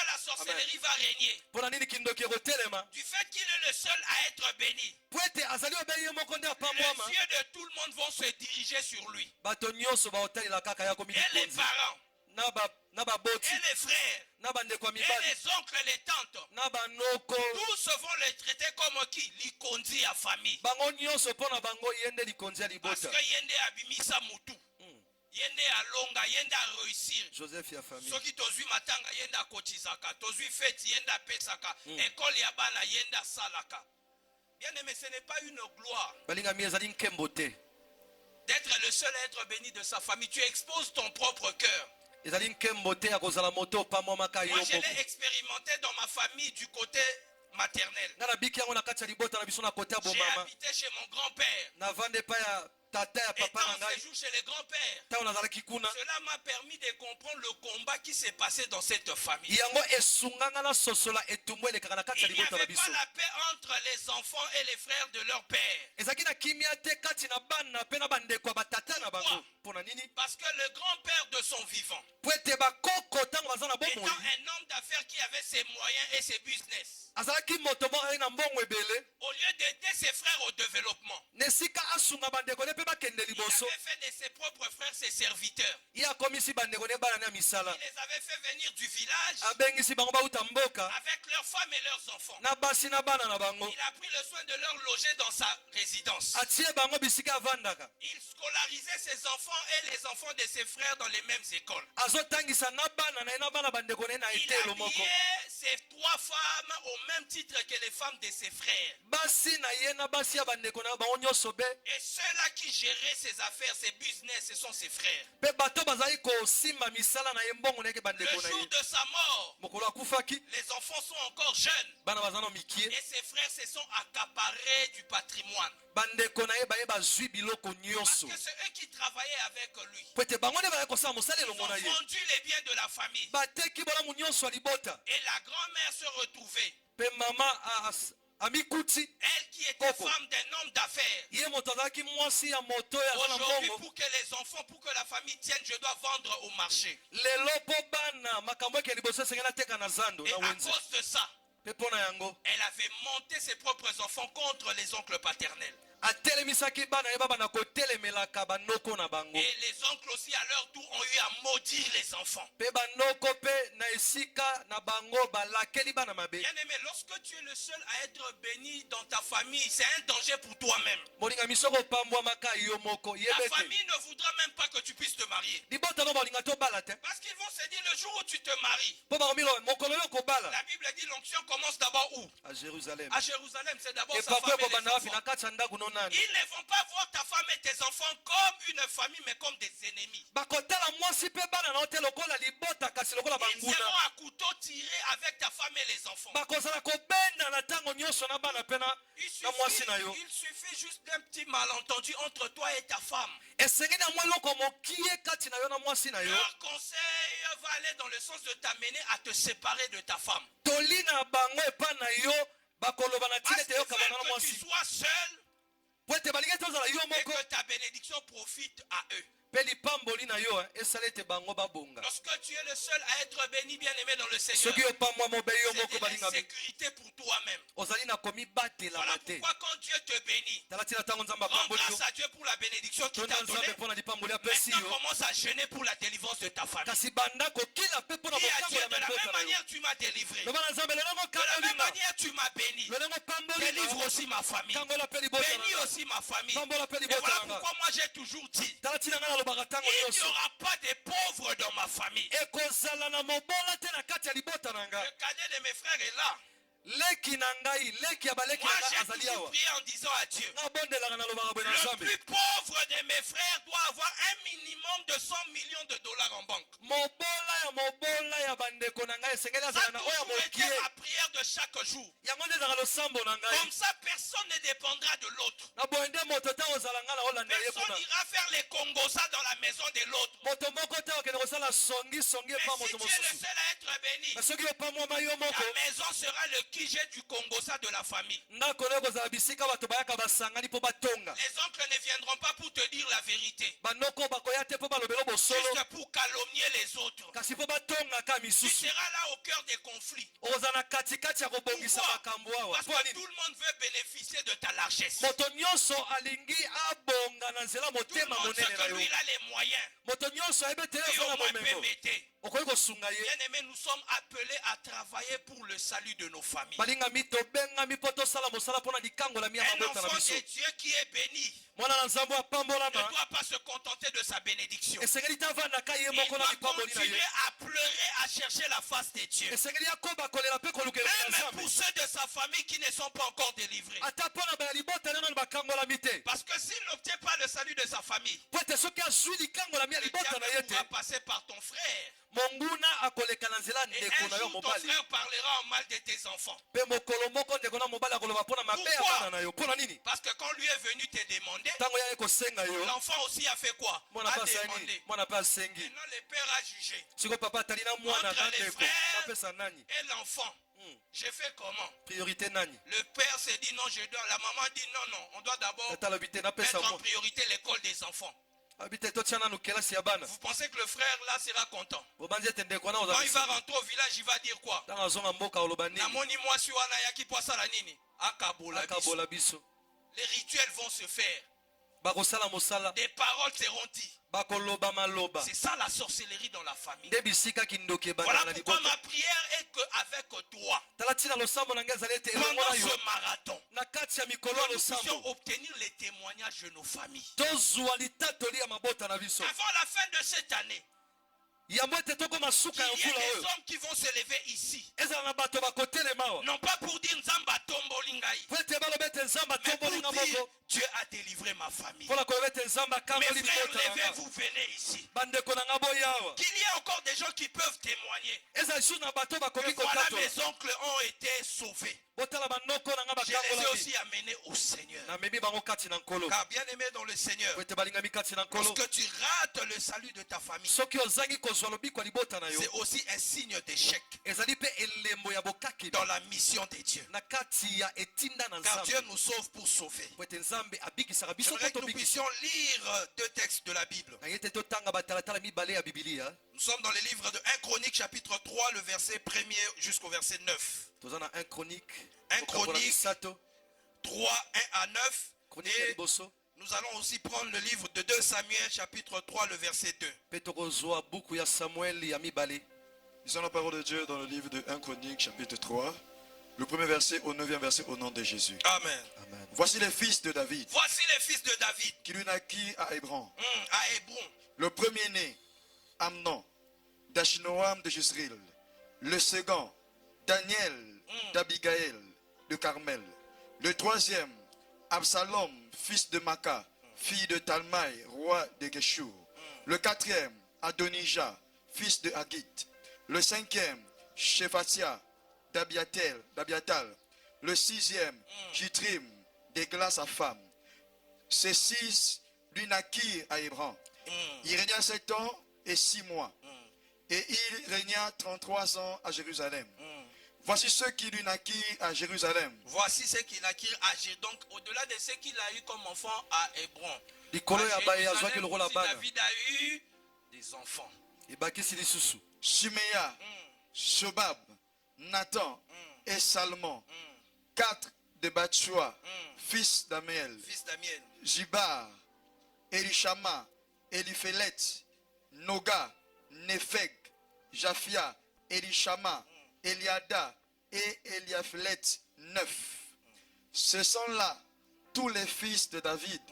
la sorcellerie va régner? Du fait qu'il est le seul à être béni, les yeux de tout le monde vont se diriger sur lui. Et les parents, et les frères, et les oncles, les tantes, tous vont les traiter comme qui? Likondi à famille. Parce que yende abimisa mutu. Yende alonga, yende a réussir. Joseph ya famille. Soki tozui matanga yende a kotizaka, tozui feti yende a pesaka, école ya bana yende a salaka. Bien aimé, ce n'est pas une gloire d'être le seul à être béni de sa famille. Tu exposes ton propre cœur. Moi, je l'ai expérimenté dans ma famille du côté maternel. J'ai habité chez mon grand-père. Étant en séjour chez les grands-pères, cela m'a permis de comprendre le combat qui s'est passé dans cette famille. Il n'y avait pas la paix entre les enfants et les frères de leur père. Pourquoi? Parce que le grand-père de son vivant, étant un homme d'affaires qui avait ses moyens et ses business, au lieu d'aider ses frères au développement, il avait fait de ses propres frères ses serviteurs. Il les avait fait venir du village avec leurs femmes et leurs enfants. Il a pris le soin de leur loger dans sa résidence. Il scolarisait ses enfants et les enfants de ses frères dans les mêmes écoles. Il habillait ses 3 femmes au même titre que les femmes de ses frères. Et ceux-là qui géraient ses affaires, ses business, ce sont ses frères. Le jour de sa mort, les enfants sont encore jeunes. Et ses frères se sont accaparés du patrimoine. Parce que c'est eux qui travaillaient avec lui. Ils ont vendu les biens de la famille. Et la grand-mère se retrouvait. Elle qui était femme d'un homme d'affaires. Aujourd'hui, pour que les enfants, pour que la famille tienne, je dois vendre au marché. Et à cause de ça, elle avait monté ses propres enfants contre les oncles paternels. Et les oncles aussi à leur tour ont eu à maudire les enfants. Bien aimé, lorsque tu es le seul à être béni dans ta famille, c'est un danger pour toi-même. La famille ne voudra même pas que tu puisses te marier. Parce qu'ils vont se dire le jour où tu te maries. La Bible dit l'onction commence d'abord où? À Jérusalem. À Jérusalem, c'est d'abord sa femme et les enfants. Ils ne vont pas voir ta femme et tes enfants comme une famille, mais comme des ennemis. Ils seront à couteau tiré avec ta femme et les enfants. Il suffit juste d'un petit malentendu entre toi et ta femme. Leur conseil va aller dans le sens de t'amener à te séparer de ta femme. Parce qu'ils veulent que tu sois seul et que ta bénédiction profite à eux. Lorsque tu es le seul à être béni, bien aimé dans le Seigneur, c'est de la sécurité pour toi-même. Voilà pourquoi quand Dieu te bénit, rends grâce à Dieu pour la bénédiction qu'il t'a donnée. Maintenant commence à jeûner pour la délivrance de ta famille. Dis à Dieu, de la même manière tu m'as délivré, de la même manière tu m'as béni, délivre aussi ma famille, bénis aussi ma famille. Et voilà pourquoi moi j'ai toujours dit, il n'y aura pas de pauvres dans ma famille. Le cadet de mes frères est là. Moi j'ai toujours prié en disant à Dieu, le plus pauvre de mes frères doit avoir un minimum de 100 millions de dollars en banque. Ça a toujours été ma prière de chaque jour. Comme ça personne ne dépendra de l'autre. Personne n'ira faire les Congosa dans la maison de l'autre. Mais si tu es le seul à être béni, ta maison sera le QG du Congosa de la famille. Les oncles ne viendront pas pour te dire la vérité, juste pour calomnier les autres. Tu seras là au cœur des conflits. Pourquoi? Parce que tout le monde veut bénéficier de ta largesse. Tout le monde sait que lui il a les moyens. Et au moins peut m'aider. Bien aimé, nous sommes appelés à travailler pour le salut de nos familles. Un enfant de Dieu qui est béni ne doit pas se contenter de sa bénédiction. Il doit continuer à pleurer, à chercher la face de Dieu. Même pour ceux de sa famille qui ne sont pas encore délivrés. Parce que s'il n'obtient pas le salut de sa famille, le diable pourra passer par ton frère. Et un jour ton frère parlera en mal de tes enfants. Pourquoi? Parce que quand lui est venu te demander, l'enfant aussi a fait quoi? A demandé. Maintenant le père a jugé. Entre les frères et l'enfant, j'ai fait comment? Le père s'est dit non, je dois. La maman dit non, on doit d'abord mettre en priorité l'école des enfants. Vous pensez que le frère là sera content? Quand il va rentrer au village, il va dire quoi? Les rituels vont se faire. Des paroles seront dites. C'est ça la sorcellerie dans la famille. Voilà pourquoi ma prière est qu'avec toi, pendant ce marathon, nous puissions obtenir les témoignages de nos familles. Avant la fin de cette année, il y a des hommes qui vont se lever ici. Non pas pour dire Nzamba Tombolingaï, mais pour dire Dieu a délivré ma famille. Mes frères, levez-vous, venez ici. Qu'il y ait encore des gens qui peuvent témoigner. Et voilà, mes oncles ont été sauvés. Je les ai aussi amenés au Seigneur. Car bien aimé dans le Seigneur, lorsque tu rates le salut de ta famille, c'est aussi un signe d'échec dans la mission de Dieu. Car Dieu nous sauve pour sauver. J'aimerais que nous puissions lire deux textes de la Bible. Nous sommes dans le livre de 1 Chronique chapitre 3, le verset 1er jusqu'au verset 9. 1 Chronique 3, 1 à 9. Et nous allons aussi prendre le livre de 2 Samuel chapitre 3, le verset 2. Lisons la parole de Dieu dans le livre de 1 Chronique chapitre 3, le premier verset au 9e verset, au nom de Jésus. Amen. Amen. Voici les fils de David. Voici les fils de David. Qui lui naquit à Hébron. À Hébron. Le premier-né, Amnon, d'Achinoam de Jezreel. Le second, Daniel, d'Abigaël, de Carmel. Le troisième, Absalom, fils de Maca, fille de Talmaï, roi de Geshur. Le quatrième, Adonijah, fils de Haggith. Le cinquième, Shephatia, d'Abiatal. Le sixième, Jitrim, d'Egla sa femme. Ces six lui naquirent à Hébron. Il régna 7 ans et 6 mois. Et il régna 33 ans à Jérusalem. Voici ceux qui lui naquirent à Jérusalem. Voici ceux qui naquirent à Jérusalem. Donc au-delà de ce qu'il a eu comme enfant à Hébron, David a eu des enfants. Shimeya, Shobab, Nathan et Salmon, 4 de Batshua, fils d'Amiel, Jibar, Elishama, Eliphelet, Noga, Nepheg, Japhia, Elishama, Eliada et Eliaphelet, 9. Ce sont là tous les fils de David,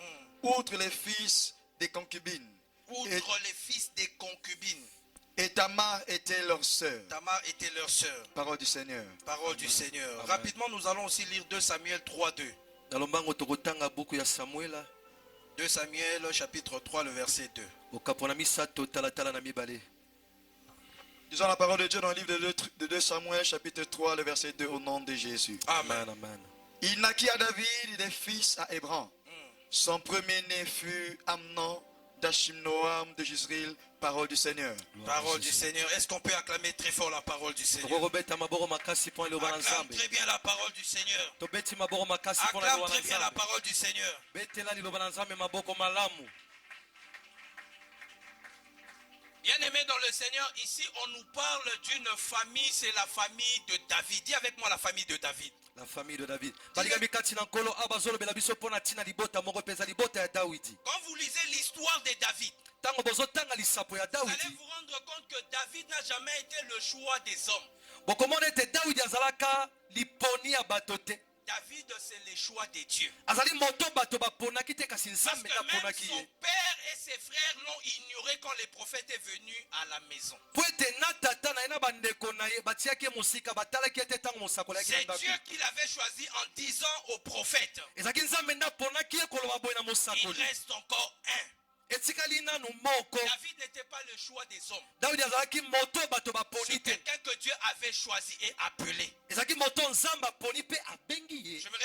outre les fils des concubines. Outre les fils des concubines. Et Tamar était leur sœur. Tamar était leur sœur. Parole du Seigneur. Parole du Seigneur. Amen. Rapidement, nous allons aussi lire 2 Samuel 3:2. 2 Samuel chapitre 3, le verset 2. Disons la parole de Dieu dans le livre de 2 Samuel chapitre 3, le verset 2 au nom de Jésus. Amen. Amen. Il naquit à David des fils à Hébron. Son premier-né fut Amnon d'Ashimnoam de Jezreel. Parole du Seigneur. Parole du Seigneur. Est-ce qu'on peut acclamer très fort la parole du Seigneur? Acclame très bien la parole du Seigneur. Acclame très bien la parole du Seigneur. Bien-aimés dans le Seigneur, ici on nous parle d'une famille, c'est la famille de David. Dis avec moi la famille de David. La famille de David. Quand vous lisez l'histoire de David, vous allez vous rendre compte que David n'a jamais été le choix des hommes. David, c'est le choix de Dieu. Parce que même son père et ses frères l'ont ignoré quand le prophète est venu à la maison. C'est Dieu qui l'avait choisi en disant au prophète, il reste encore un. David n'était pas le choix des hommes. C'est quelqu'un que Dieu avait choisi et appelé. J'aimerais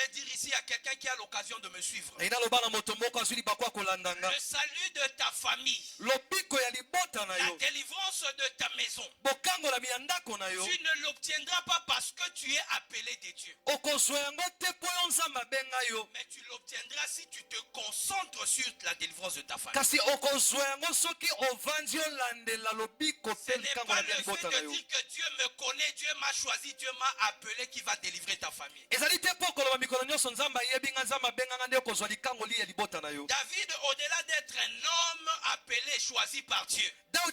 dire ici à quelqu'un qui a l'occasion de me suivre. Le salut de ta famille, la délivrance de ta maison, tu ne l'obtiendras pas parce que tu es appelé de Dieu. Mais tu l'obtiendras si tu te concentres sur la délivrance de ta famille. Ce n'est pas le fait de dire que Dieu me connaît, Dieu m'a choisi, Dieu m'a appelé qui va délivrer ta famille. David, au-delà d'être un homme appelé, choisi par Dieu, c'est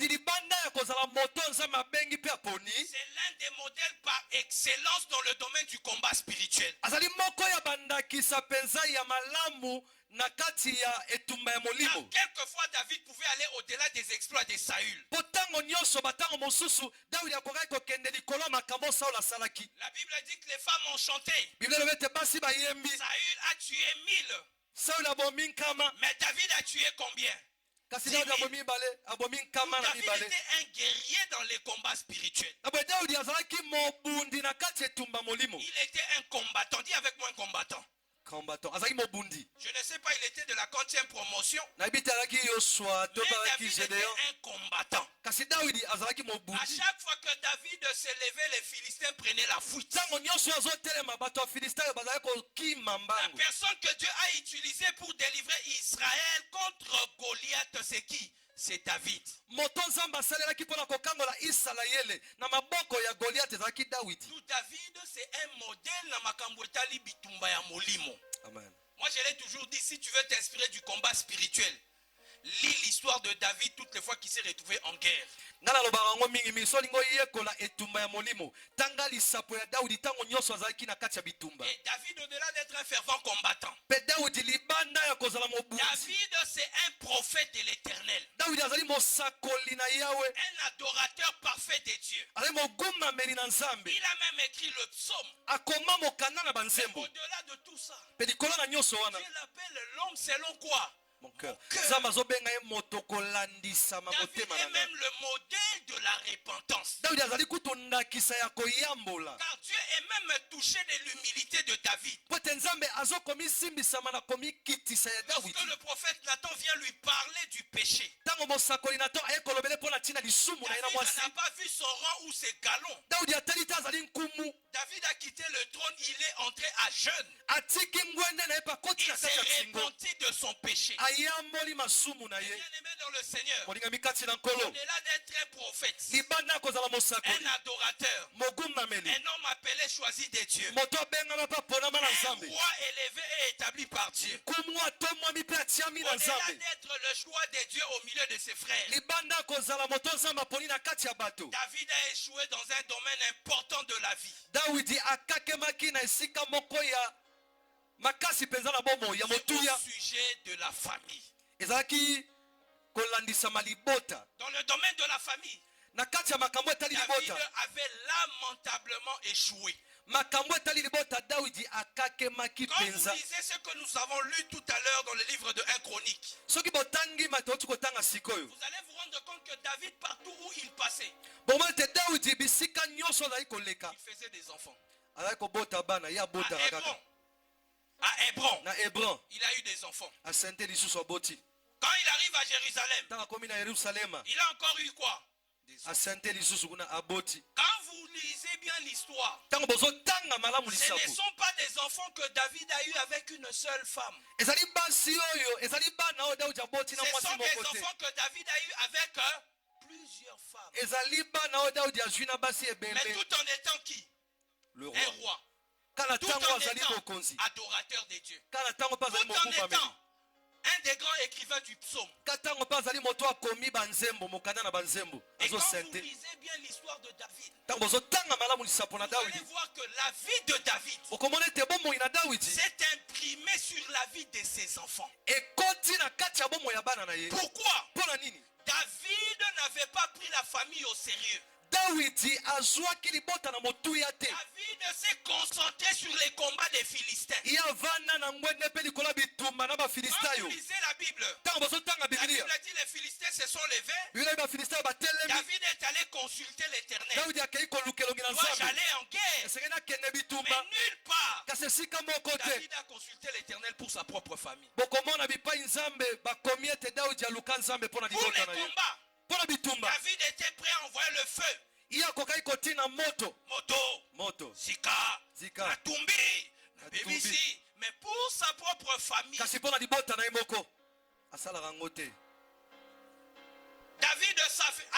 l'un des modèles par excellence dans le domaine du combat spirituel. Quelquefois David pouvait aller au-delà des exploits de Saül. La Bible dit que les femmes ont chanté. Saül a tué 1000. Mais David a tué combien? David était un guerrier dans les combats spirituels. Il était un combattant. Dis avec moi un combattant. Je ne sais pas, il était de la 40e promotion. Mais David était un combattant. À chaque fois que David se levait, les Philistins prenaient la fuite. La personne que Dieu a utilisée pour délivrer Israël contre Goliath, c'est qui? C'est David. Nous, David, c'est un modèle dans Makambwetali Bitumba ya Molimo. Amen. Moi, je l'ai toujours dit, si tu veux t'inspirer du combat spirituel, lis l'histoire de David toutes les fois qu'il s'est retrouvé en guerre. Et David, au-delà d'être un fervent combattant, David, c'est un prophète de l'Éternel. Un adorateur parfait de Dieu. Il a même écrit le psaume. Mais au-delà de tout ça, Dieu l'appelle l'homme selon quoi? Mon cœur. David est même le modèle de la repentance. Car Dieu est même touché de l'humilité de David. Lorsque le prophète Nathan vient lui parler du péché, David n'a pas vu son rang ou ses galons. David a quitté le trône, il est entré à jeûne. Il s'est repenti de son péché. ayamboli masumu na ye. Bien-aimé dans le Seigneur, Moninga mikati na nkolo. au-delà d'être un prophète, Libanda kozala mosakoli. un adorateur, Mogumnameli. un homme appelé choisi de Dieu, Moto bengama pa ponama na un nzambe. roi élevé et établi par Dieu. Kumwa tomwa mi pe atiami na Au-delà nzambe. d'être le choix de Dieu au milieu de ses frères, Libanda kozala moto nzambe aponi na kati ya bato. David a échoué dans un domaine important de la vie. Dawidi akakemaki na esika moko ya makasi penza na bomo ya C'est motuya. au sujet de la famille. Ezalaki kolandisama libota. Dans le domaine de la famille, Na kati ya makambo etali David libota. avait lamentablement échoué. Makambo etali libota Dawidi akakemaki Quand vous penza. lisez ce que nous avons lu tout à l'heure dans le livre de 1 Chronique, Soki botangi matoti kotanga sikoyo. vous allez vous rendre compte que David, partout où il passait, Bomba te Dawidi bisika nyonso azali koleka. il faisait des enfants. Azali kobota bana ya bota À Hébron, kaka. à Hébron, Na Hebron il a eu des enfants. asente lisusu aboti. Quand il arrive à Jérusalem, Tanga komi na Yerusalema il a encore eu quoi? Des enfants. asente lisusu kuna aboti. Quand vous lisez bien l'histoire, Tango bozo tanga malamu ce ne lisabu. sont pas des enfants que David a eu avec une seule femme. Ezali basi oyo, ezali bana oyo Dawidi aboti na Ce mwasi sont des moko te. enfants que David a eu avec plusieurs femmes. Ezali bana oyo Dawidi azwi na basi Mais ebembe. tout en étant qui? Le Un roi. roi. Kala Tout tango en azali étant mokonzi. adorateur de Dieu. Kala tango pa azali Tout en mokumba étant un des grands écrivains du psaume. Katango pa azali moto akomi banzembo mokanda na banzembo. Et Azo quand vous sente. lisez bien l'histoire de David, Tango bozo tanga malamu lisapo na vous allez Dawidi. voir que la vie de David Okomona ete bomoi na Dawidi. s'est imprimée sur la vie de ses enfants. Ekoti na kati ya bomoi ya bana na ye. Pourquoi? Mpona nini? David n'avait pas pris la famille au sérieux. Dawidi azwaki libota na motuya te. David s'est concentré sur les combats des Philistins. Ye avanda na ngwende mpe likolo ya bitumba na Quand bafilistayo. vous lisez la Bible, Ntango bazotanga la bibilia Bible dit les Philistins se sont levés. biblia bafilistayo batelemi. David est allé consulter l'Éternel. Dawidi akei kolukelongi na Moi, nzambe. j'allais en guerre. esengeli akende Mais bitumba nulle part, kasi esika moko te. David a consulté l'Éternel pour sa propre famille. bokomona bipai nzambe bakomi ete Dawidi aluka nzambe mpona Pour les libota na ye. combats, Mpona bitumba David était prêt à envoyer le feu. ye akokaki kotina moto. Moto, Zika, Zika, Natumbi, Natumbi. BBC. Mais pour sa propre famille, kasi mpona libota na ye moko asalaka yango te. David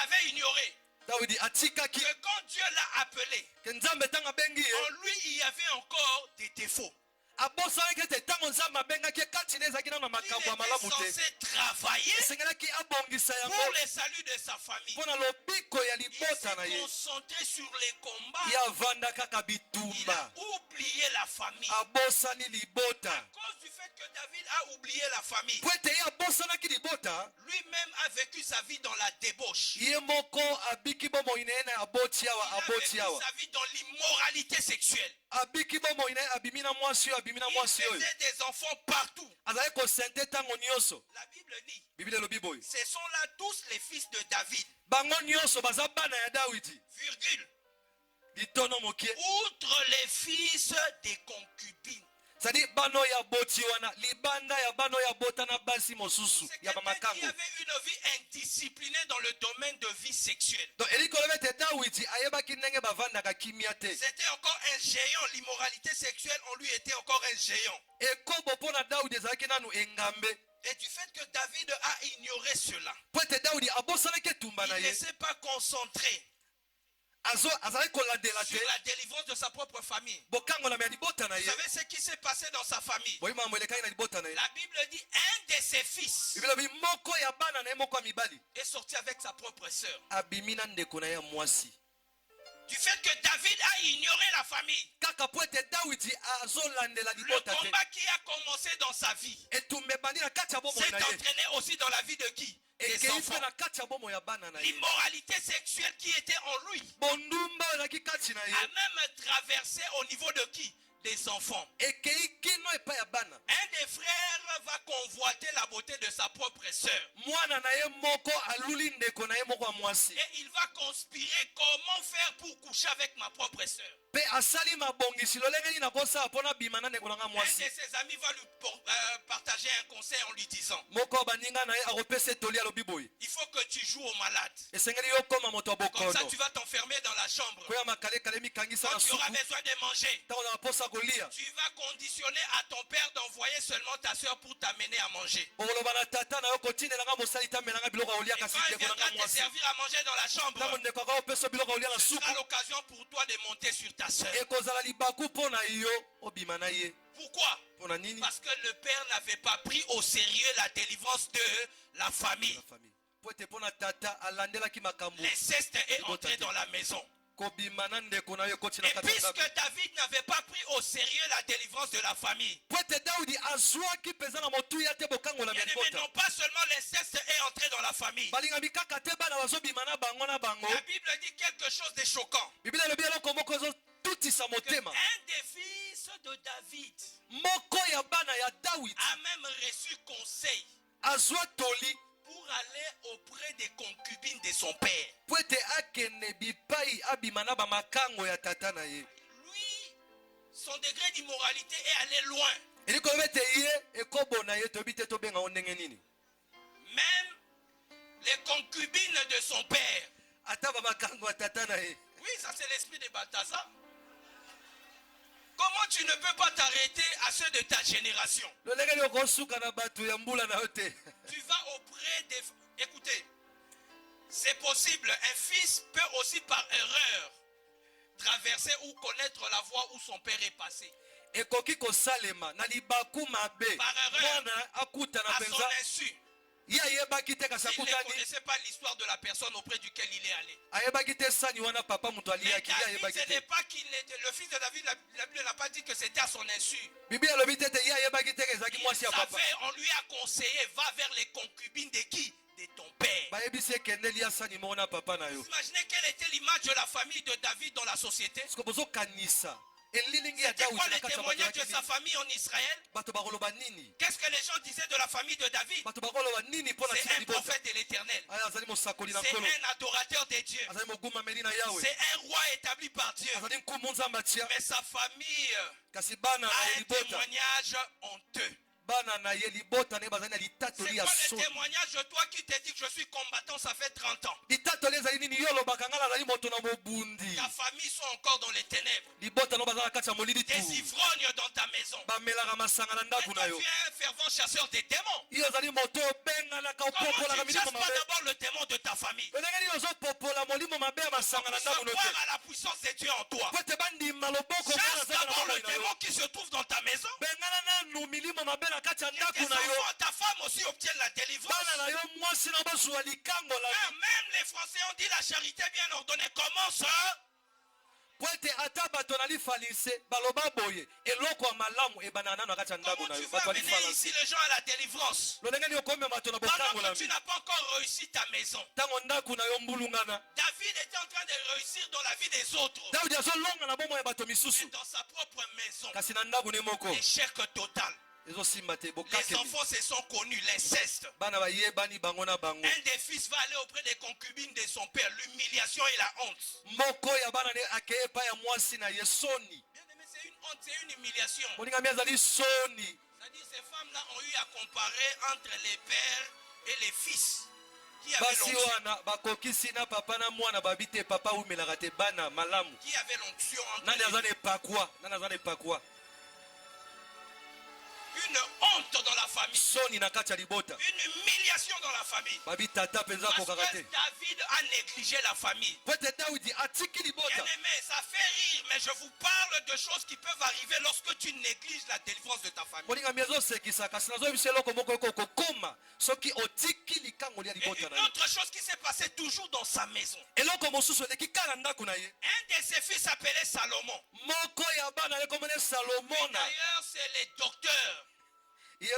avait ignoré Dawidi atikaki que quand Dieu l'a appelé, ke nzambe ntango abengi ye en lui il y avait encore des défauts. abosanaki ete ntango nzambe abengaki ye kati na ezalaki nano na Il makambo ya était malamu te. censé travailler esengelaki abongisa yango pour le salut de sa famille. mpona lobiko ya Il libota s'est na ye. concentré sur les combats. ye avanda kaka Il a bitumba oublié la famille. abosani libota. À cause du fait que David a oublié la famille, po ete ye abosanaki libota lui-même a vécu sa vie dans la débauche. ye moko abiki bomoi na ye na aboti Il awa a vécu aboti awa sa vie dans l'immoralité sexuelle. abiki bomoi na ye abimi na mwasi oyo abimi na Il mwasi oyo faisait des enfants partout. azali kosente ntango nyonso. La Bible dit, biblia elobi boye ce sont là tous les fils de David, bango nyonso baza bana ya Dawidi. virgule, litono mokie outre les fils des concubines. zali bana oyo aboti wana libanda ya bana oyo abota na basi mosusu C'est ya quelqu'un qui bamakango. avait une vie indisciplinée dans le domaine de vie sexuelle. donc eli koloba ete Dawidi ayebaki ndenge bavandaka kimia te. C'était encore un géant. L'immoralité sexuelle en lui était encore un géant. ekobo mpo na Dawidi ezalaki nanu engambe. Et du fait que David a ignoré cela, po ete Dawidi abosanaki etumba na il ne ye s'est pas concentré azalaki kolandela te sur la délivrance de sa propre famille. bokangolama ya libota na Vous ye. savez ce qui s'est passé dans sa famille? boyi mambo elekaki na libota na ye. La Bible dit un de ses fils biblia elobi moko ya bana na ye moko ya mibali est sorti avec sa propre sœur. abimi na ndeko na ye ya mwasi. Du fait que David a ignoré la famille, kaka po ete Dawidi azolandela le libota te combat qui a commencé dans sa vie etumba ebandi na kati ya bomoi s'est na ye entraîné aussi dans la vie de qui? Des ekei enfants. mpe na kati ya bomoi ya bana na ye. L'immoralité sexuelle qui était en lui bondumba oyo ezalaki kati na a ye même traversé au niveau de qui? Des enfants. ekei kino epai ya bana. Un des frères va convoiter la beauté de sa propre sœur. mwana na ye moko aluli ndeko na ye moko ya mwasi Et il va conspirer comment faire pour coucher avec ma propre sœur. mpe asali mabongisi lolenge nini nakosala mpo nabima na ndeko na nga Un de mwasi. ses amis va lui partager un conseil en lui disant, moko ya baninga na ye akopesa etoli alobi boye il faut que tu joues au malade. esengeli yo koma moto ya Comme ça, bokono tu vas t'enfermer dans la chambre. koya makalekale mikangisa Quand na tu auras suku besoin de manger, ntango na posa Tu vas conditionner à ton père d'envoyer seulement ta soeur pour t'amener à manger. Et quand elle viendra te servir à manger dans la chambre, ce sera l'occasion pour toi de monter sur ta soeur. Pourquoi? Parce que le père n'avait pas pris au sérieux la délivrance de la famille. L'inceste est entré dans la maison. Et puisque David n'avait pas pris au sérieux la délivrance de la famille, non pas seulement l'inceste est entré dans la famille, la Bible dit quelque chose de choquant. Un des fils de David a même reçu conseil pour aller auprès des concubines de son père. Lui, son degré d'immoralité est allé loin. Même les concubines de son père. Oui, ça c'est l'esprit de Balthazar. Comment tu ne peux pas t'arrêter à ceux de ta génération? Tu vas auprès des... Écoutez, c'est possible. Un fils peut aussi par erreur traverser ou connaître la voie où son père est passé. Par erreur, à son insu. Il ne connaissait pas l'histoire de la personne auprès duquel il est allé. Mais David, ce n'est pas qu'il était le fils de David. La Bible n'a pas dit que c'était à son insu. Il savait, on lui a conseillé, va vers les concubines de qui? De ton père. Vous imaginez quelle était l'image de la famille de David dans la société? C'était quoi le témoignage de sa famille en Israël? Qu'est-ce que les gens disaient de la famille de David? C'est un prophète de l'Éternel. C'est un adorateur de Dieu. C'est un roi établi par Dieu. Mais sa famille a un témoignage honteux. C'est quoi le témoignage de toi qui te dit que je suis combattant, ça fait 30 ans? Ta famille sont encore dans les ténèbres. Des ivrognes dans ta maison. Et toi, tu es un fervent chasseur des démons. Comment tu ne chasses pas d'abord le démon de ta famille? Pour savoir à la puissance de Dieu en toi. Chasse d'abord le démon qui se trouve dans ta maison. Ta femme aussi obtient la délivrance. Même les Français ont dit la charité bien ordonnée commence. Comment tu vas amener ici les gens à la délivrance pendant que tu n'as pas encore réussi ta maison? David était en train de réussir dans la vie des autres. Mais dans sa propre maison, échec total. Les enfants se sont connus, l'inceste. Un des fils va aller auprès des concubines de son père, l'humiliation et la honte. Bien aimé, c'est une honte, c'est une humiliation. C'est-à-dire ces femmes-là ont eu à comparer entre les pères et les fils qui avaient l'onction. Une honte dans la famille. Une humiliation dans la famille. Parce que David a négligé la famille. Bien aimé, ça fait rire, mais je vous parle de choses qui peuvent arriver lorsque tu négliges la délivrance de ta famille. Et une autre chose qui s'est passée toujours dans sa maison. Un de ses fils s'appelait Salomon. D'ailleurs, c'est les docteurs. Il a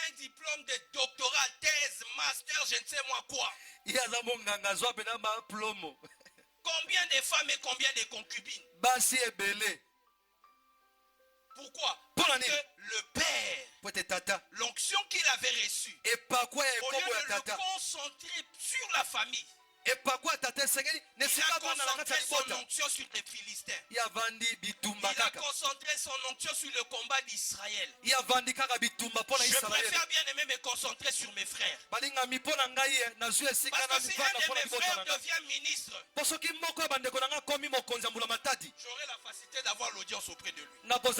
un diplôme de doctorat, thèse, master, je ne sais moi quoi. Combien de femmes et combien de concubines? Pourquoi? Parce que le père, l'onction qu'il avait reçue, au lieu de le concentrer sur la famille, Il a concentré son onction sur les Philistins. Il a concentré son onction sur le combat d'Israël. Je préfère bien aimer me concentrer sur mes frères. Parce que si un de mes frères devient ministre, j'aurai la facilité d'avoir l'audience auprès de lui. Pourquoi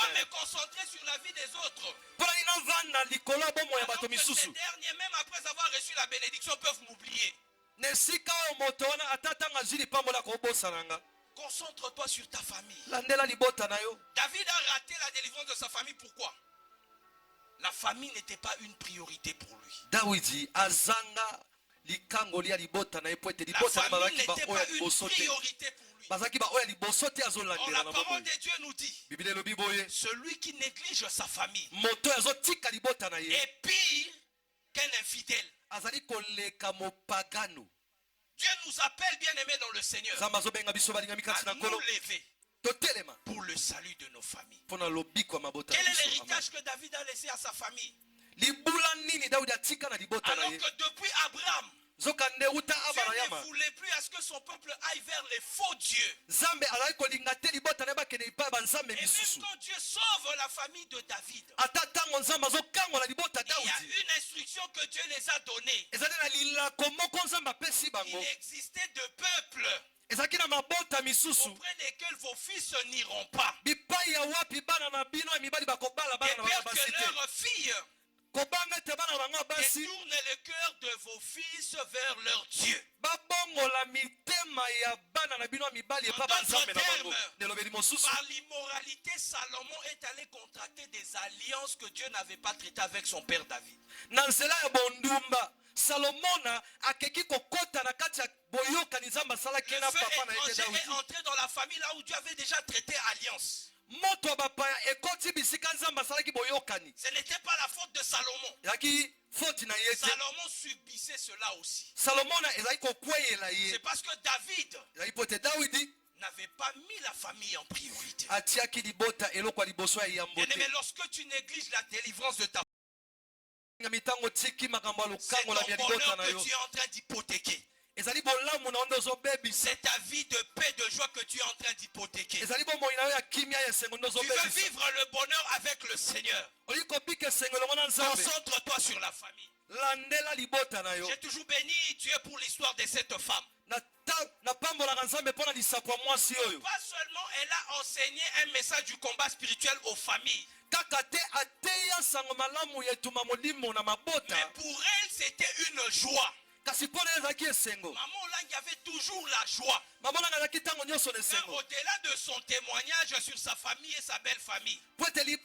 me concentrer sur la vie des autres? Alors que ces derniers, même après avoir reçu la bénédiction, peuvent m'oublier. Concentre-toi sur ta famille. David a raté la délivrance de sa famille. Pourquoi? La famille n'était pas une priorité pour lui. La famille n'était pas une priorité pour lui. Or, la parole de Dieu nous dit, celui qui néglige sa famille est pire qu'un infidèle. Dieu nous appelle, bien-aimés dans le Seigneur, à nous lever pour le salut de nos familles. Quel est l'héritage que David a laissé à sa famille? Alors que depuis Abraham, Dieu ne voulait plus à ce que son peuple aille vers les faux dieux. Et même quand Dieu sauve la famille de David, il y a une instruction que Dieu les a donnée. Il existait de peuples auprès desquels vos fils n'iront pas. Et peur que leurs filles détournent le cœur de vos fils vers leur Dieu. En d'autres termes, par l'immoralité, Salomon est allé contracter des alliances que Dieu n'avait pas traitées avec son père David. Salomona akeki kokota na kati ya boyoka nizamba sala kena papa na ete Daudi. Est entré dans la famille là où Dieu avait déjà traité alliance. Moto bapa ekoti bisika nzamba sala ki boyokani. Ce n'était pas la faute de Salomon. Yaki faute na yete. Salomon subissait cela aussi. Salomona ezai kokweyela ye. C'est parce que David n'avait pas mis la famille en priorité. Atiaki libota eloko liboso ya yambote. Mais lorsque tu négliges la délivrance de ta c'est ton bonheur que tu es en train d'hypothéquer. C'est ta vie de paix, de joie que tu es en train d'hypothéquer. Tu veux vivre le bonheur avec le Seigneur. Concentre-toi sur la famille. J'ai toujours béni Dieu pour l'histoire de cette femme. Pas seulement elle a enseigné un message du combat spirituel aux familles. Mais pour elle, c'était une joie. Maman Lang avait toujours la joie. Mais au-delà de son témoignage sur sa famille et sa belle famille, quand elle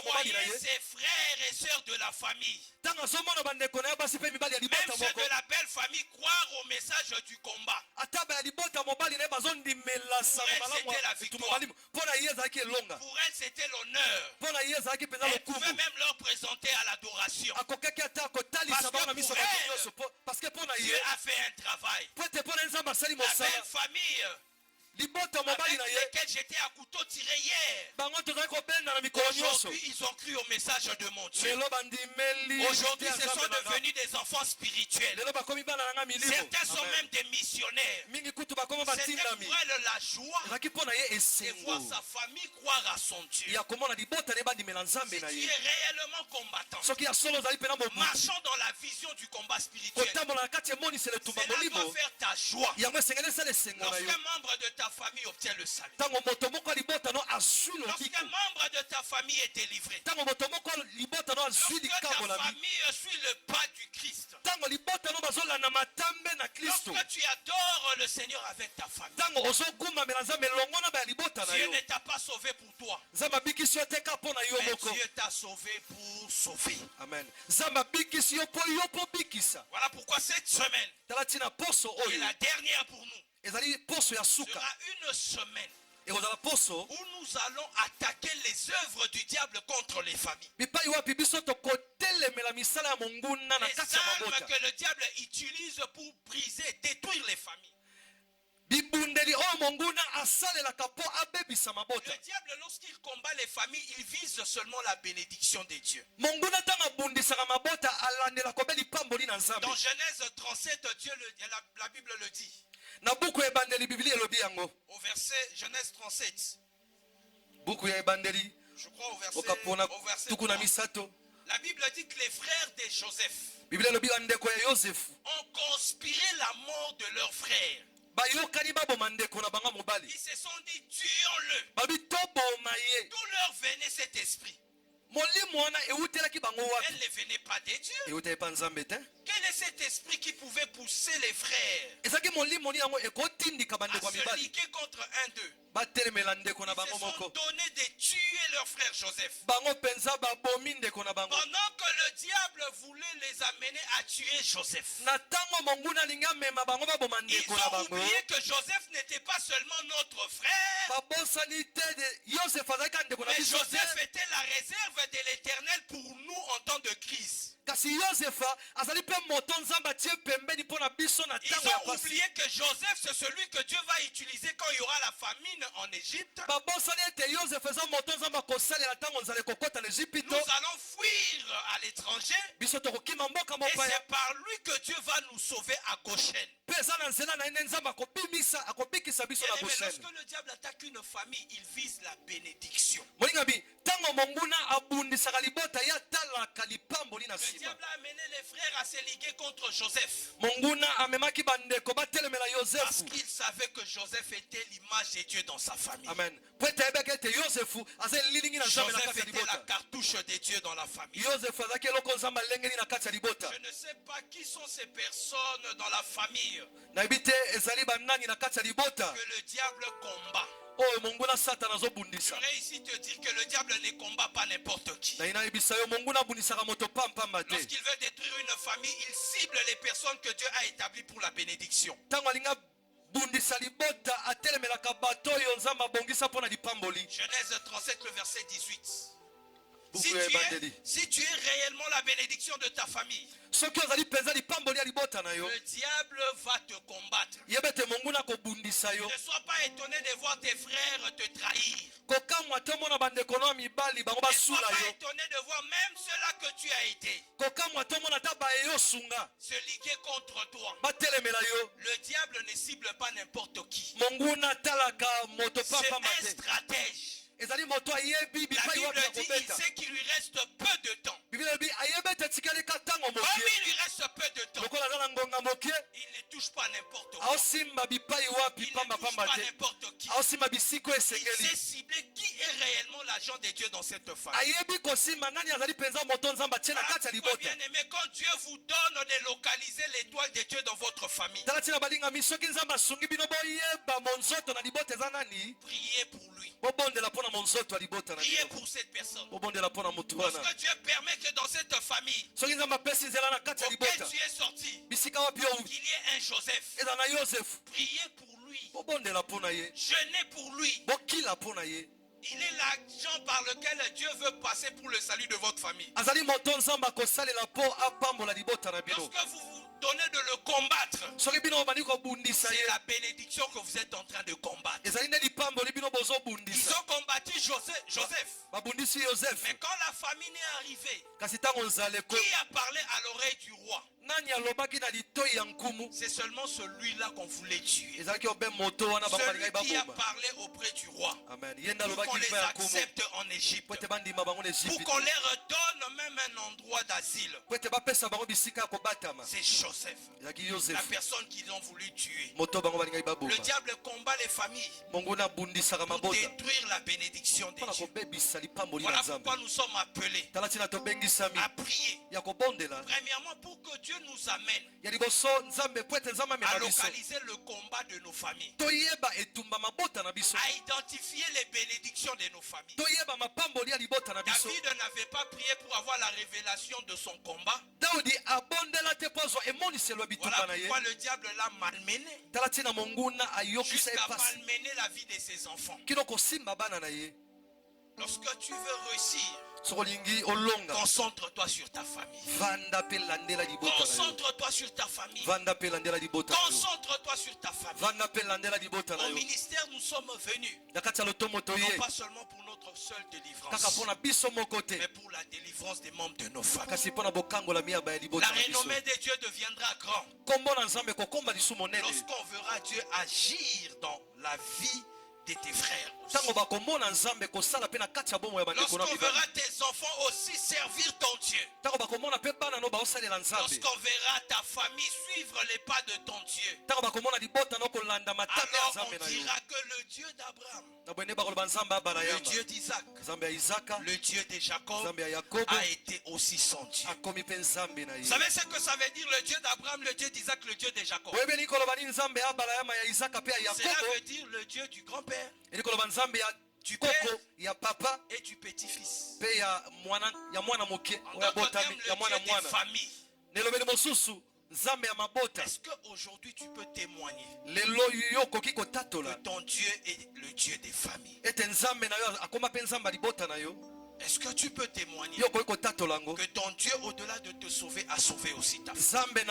voyait ses frères et sœurs de la famille, même ceux de la belle famille, croire au message du combat, pour elle c'était l'honneur. Elle pouvait même leur présenter à l'adoration. Parce que pour elle, Dieu a fait un travail. La belle famille avec lesquels j'étais à couteau tiré hier, aujourd'hui ils ont cru au message de mon Dieu. Aujourd'hui ce sont devenus des enfants spirituels. Certains sont même des missionnaires. C'était pour elle la joie de voir sa famille croire à son Dieu. Si tu es réellement combattant, marchant dans la vision du combat spirituel, cela doit faire ta joie. Lorsqu'un membre de ta famille obtient le salut, lorsqu'un membre de ta famille est délivré, lorsque ta famille suit le pas du Christ, lorsque tu adores le Seigneur avec ta famille, Dieu ne t'a pas sauvé pour toi, mais Dieu t'a sauvé pour sauver. Amen. Voilà pourquoi cette semaine est la dernière pour nous. Sera une semaine où nous allons attaquer les œuvres du diable contre les familles. Les armes que le diable utilise pour briser, détruire les familles. Le diable, lorsqu'il combat les familles, il vise seulement la bénédiction des dieux. Dans Genèse 37, la Bible le dit. Au verset Genèse 37. Je crois au verset 3. La Bible dit que les frères de Joseph ont conspiré la mort de leur frère. Ils se sont dit, tuons-le. D'où leur venait cet esprit? Elle ne venait pas des dieux. Quel est cet esprit qui pouvait pousser les frères à se liguer contre un d'eux? Ils se sont donné de tuer leur frère Joseph. Pendant que le diable voulait les amener à tuer Joseph, ils ont oublié que Joseph n'était pas seulement notre frère, mais Joseph était la réserve de l'Éternel pour nous en temps de crise. Ils ont oublié que Joseph, c'est celui que Dieu va utiliser quand il y aura la famine en Égypte. Nous allons fuir à l'étranger et c'est par lui que Dieu va nous sauver à Goshen. Lorsque le diable attaque une famille, il vise la bénédiction. Le diable a amené les frères à se liguer contre Joseph. Parce qu'il savait que Joseph était l'image de Dieu dans sa famille. Amen. Joseph était la cartouche de Dieu dans la famille. Je ne sais pas qui sont ces personnes dans la famille que le diable combat. J'aimerais ici te dire que le diable ne combat pas n'importe qui. Lorsqu'il veut détruire une famille, il cible les personnes que Dieu a établies pour la bénédiction. Genèse 37, le verset 18. Si tu es réellement la bénédiction de ta famille, le diable va te combattre. Ne sois pas étonné de voir tes frères te trahir. Ne sois pas étonné de voir même cela que tu as été se liguer contre toi. Le diable ne cible pas n'importe qui. C'est un stratège. La Bible dit il sait qu'il lui reste peu de temps. Comme il lui reste peu de temps, il ne touche pas n'importe quoi. Il ne touche pas n'importe qui. Il sait cibler qui est réellement l'agent de Dieu dans cette famille. Bien aimé, quand Dieu vous donne de localiser l'étoile de Dieu dans votre famille, priez pour lui. Priez pour cette personne. Lorsque Dieu permet que dans cette famille auquel tu es sorti, qu'il y ait un Joseph, priez pour lui. Jeûnez pour lui. Il est l'agent par lequel Dieu veut passer pour le salut de votre famille. Lorsque vous vous donnez de le combattre, c'est la bénédiction que vous êtes en train de combattre. Ils ont combattu Joseph. Mais quand la famine est arrivée, qui a parlé à l'oreille du roi? C'est seulement celui-là qu'on voulait tuer. Celui qui a parlé auprès du roi. Pour qu'on les accepte en Égypte. Pour qu'on leur donne même un endroit d'asile. C'est Joseph. La personne qu'ils ont voulu tuer. Le diable combat les familles pour détruire la bénédiction des dieux. Voilà pourquoi nous sommes appelés à prier. Premièrement, pour que Dieu nous amène à localiser le combat de nos familles, à identifier les bénédictions de nos familles. David n'avait pas prié pour avoir la révélation de son combat. Voilà pourquoi le diable l'a malmené jusqu'à malmener la vie de ses enfants. Lorsque tu veux réussir, concentre-toi sur ta famille. Concentre-toi sur ta famille. Concentre-toi sur ta famille. Au ministère, nous sommes venus. Non pas seulement pour notre seule délivrance, mais pour la délivrance des membres de nos familles. La renommée de Dieu deviendra grand lorsqu'on verra Dieu agir dans la vie de tes frères. Lorsqu'on verra tes enfants aussi servir ton Dieu. Lorsqu'on verra ta famille suivre les pas de ton Dieu, alors on dira que le Dieu d'Abraham, le Dieu d'Isaac, le Dieu de Jacob a été aussi son Dieu. Vous savez ce que ça veut dire, le Dieu d'Abraham, le Dieu d'Isaac, le Dieu de Jacob? Cela veut dire le Dieu du grand-père, du père et du petit-fils. En d'autres termes, le Dieu des familles. Est-ce qu'aujourd'hui tu peux témoigner que ton Dieu est le Dieu des familles? Est-ce que tu peux témoigner que ton Dieu, au-delà de te sauver, a sauvé aussi ta famille?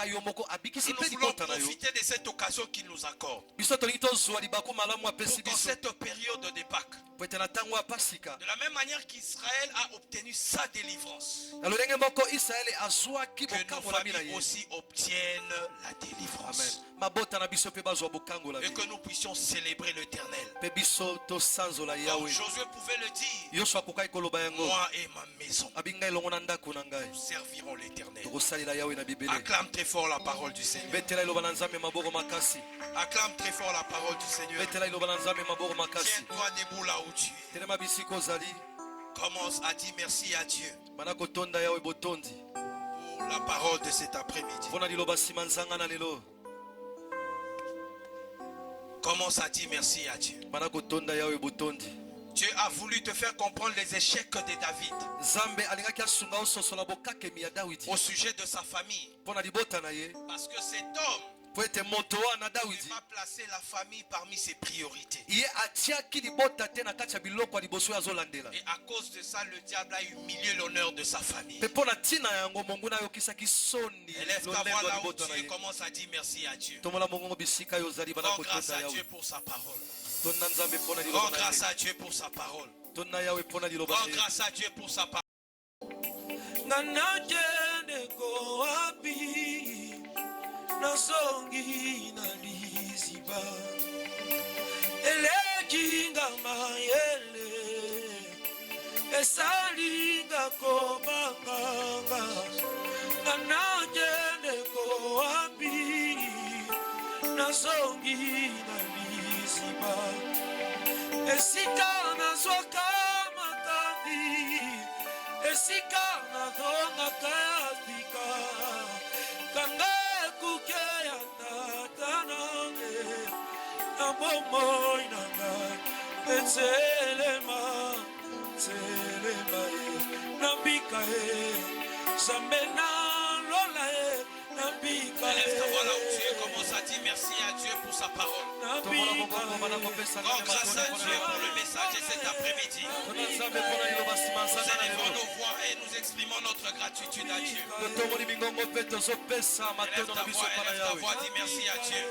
Nous voulons profiter de cette occasion qu'il nous accorde pour qu'en cette période de Pâques, de la même manière qu'Israël a obtenu sa délivrance, que nos familles aussi obtiennent la délivrance. Et que nous puissions célébrer l'Éternel. Comme Josué pouvait le dire, moi et ma maison, nous servirons l'Éternel. Acclame très fort la parole du Seigneur. Acclame très fort la parole du Seigneur. Tiens-toi debout là où tu es. Commence à dire merci à Dieu pour la parole de cet après-midi. Commence à dire merci à Dieu. Dieu a voulu te faire comprendre les échecs de David au sujet de sa famille. Parce que cet homme n'a pas placé la famille parmi ses priorités. Et à cause de ça, le diable a humilié l'honneur de sa famille. Élève ta voix là où tu es, commence à dire merci à Dieu. Rends grâce à Dieu pour sa parole. Rends grâce à Dieu pour sa parole. Rends grâce à Dieu pour sa parole. Nasongi na liziba elekinga mayele esalinga kobanganga nanajene koabi nasongi na liziba esika nazwaka makambi esika nazongaka yasika kanga Élève ta voix là où tu es, commence à dire merci à Dieu pour sa parole. Rends grâce à Dieu pour le message de cet après-midi. Nous élevons nos voix et nous exprimons notre gratitude à Dieu. Élève ta voix, dis merci à Dieu.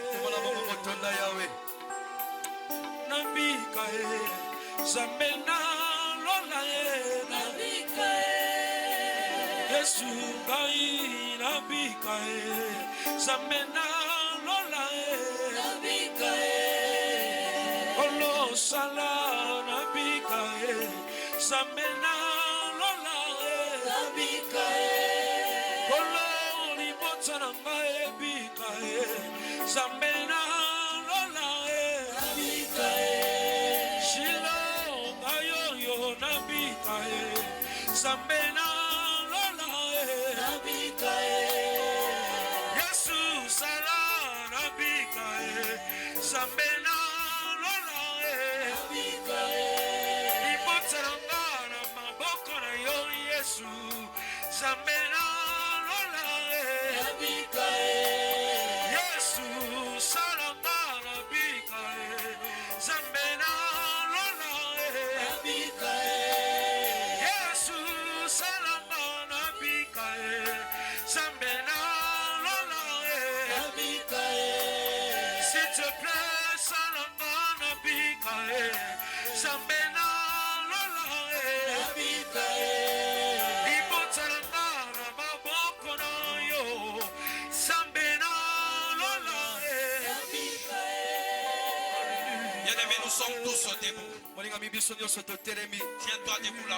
Bien-aimés, nous sommes tous debout. Molinga mibiso nyonso totelemi. Tiens-toi debout là.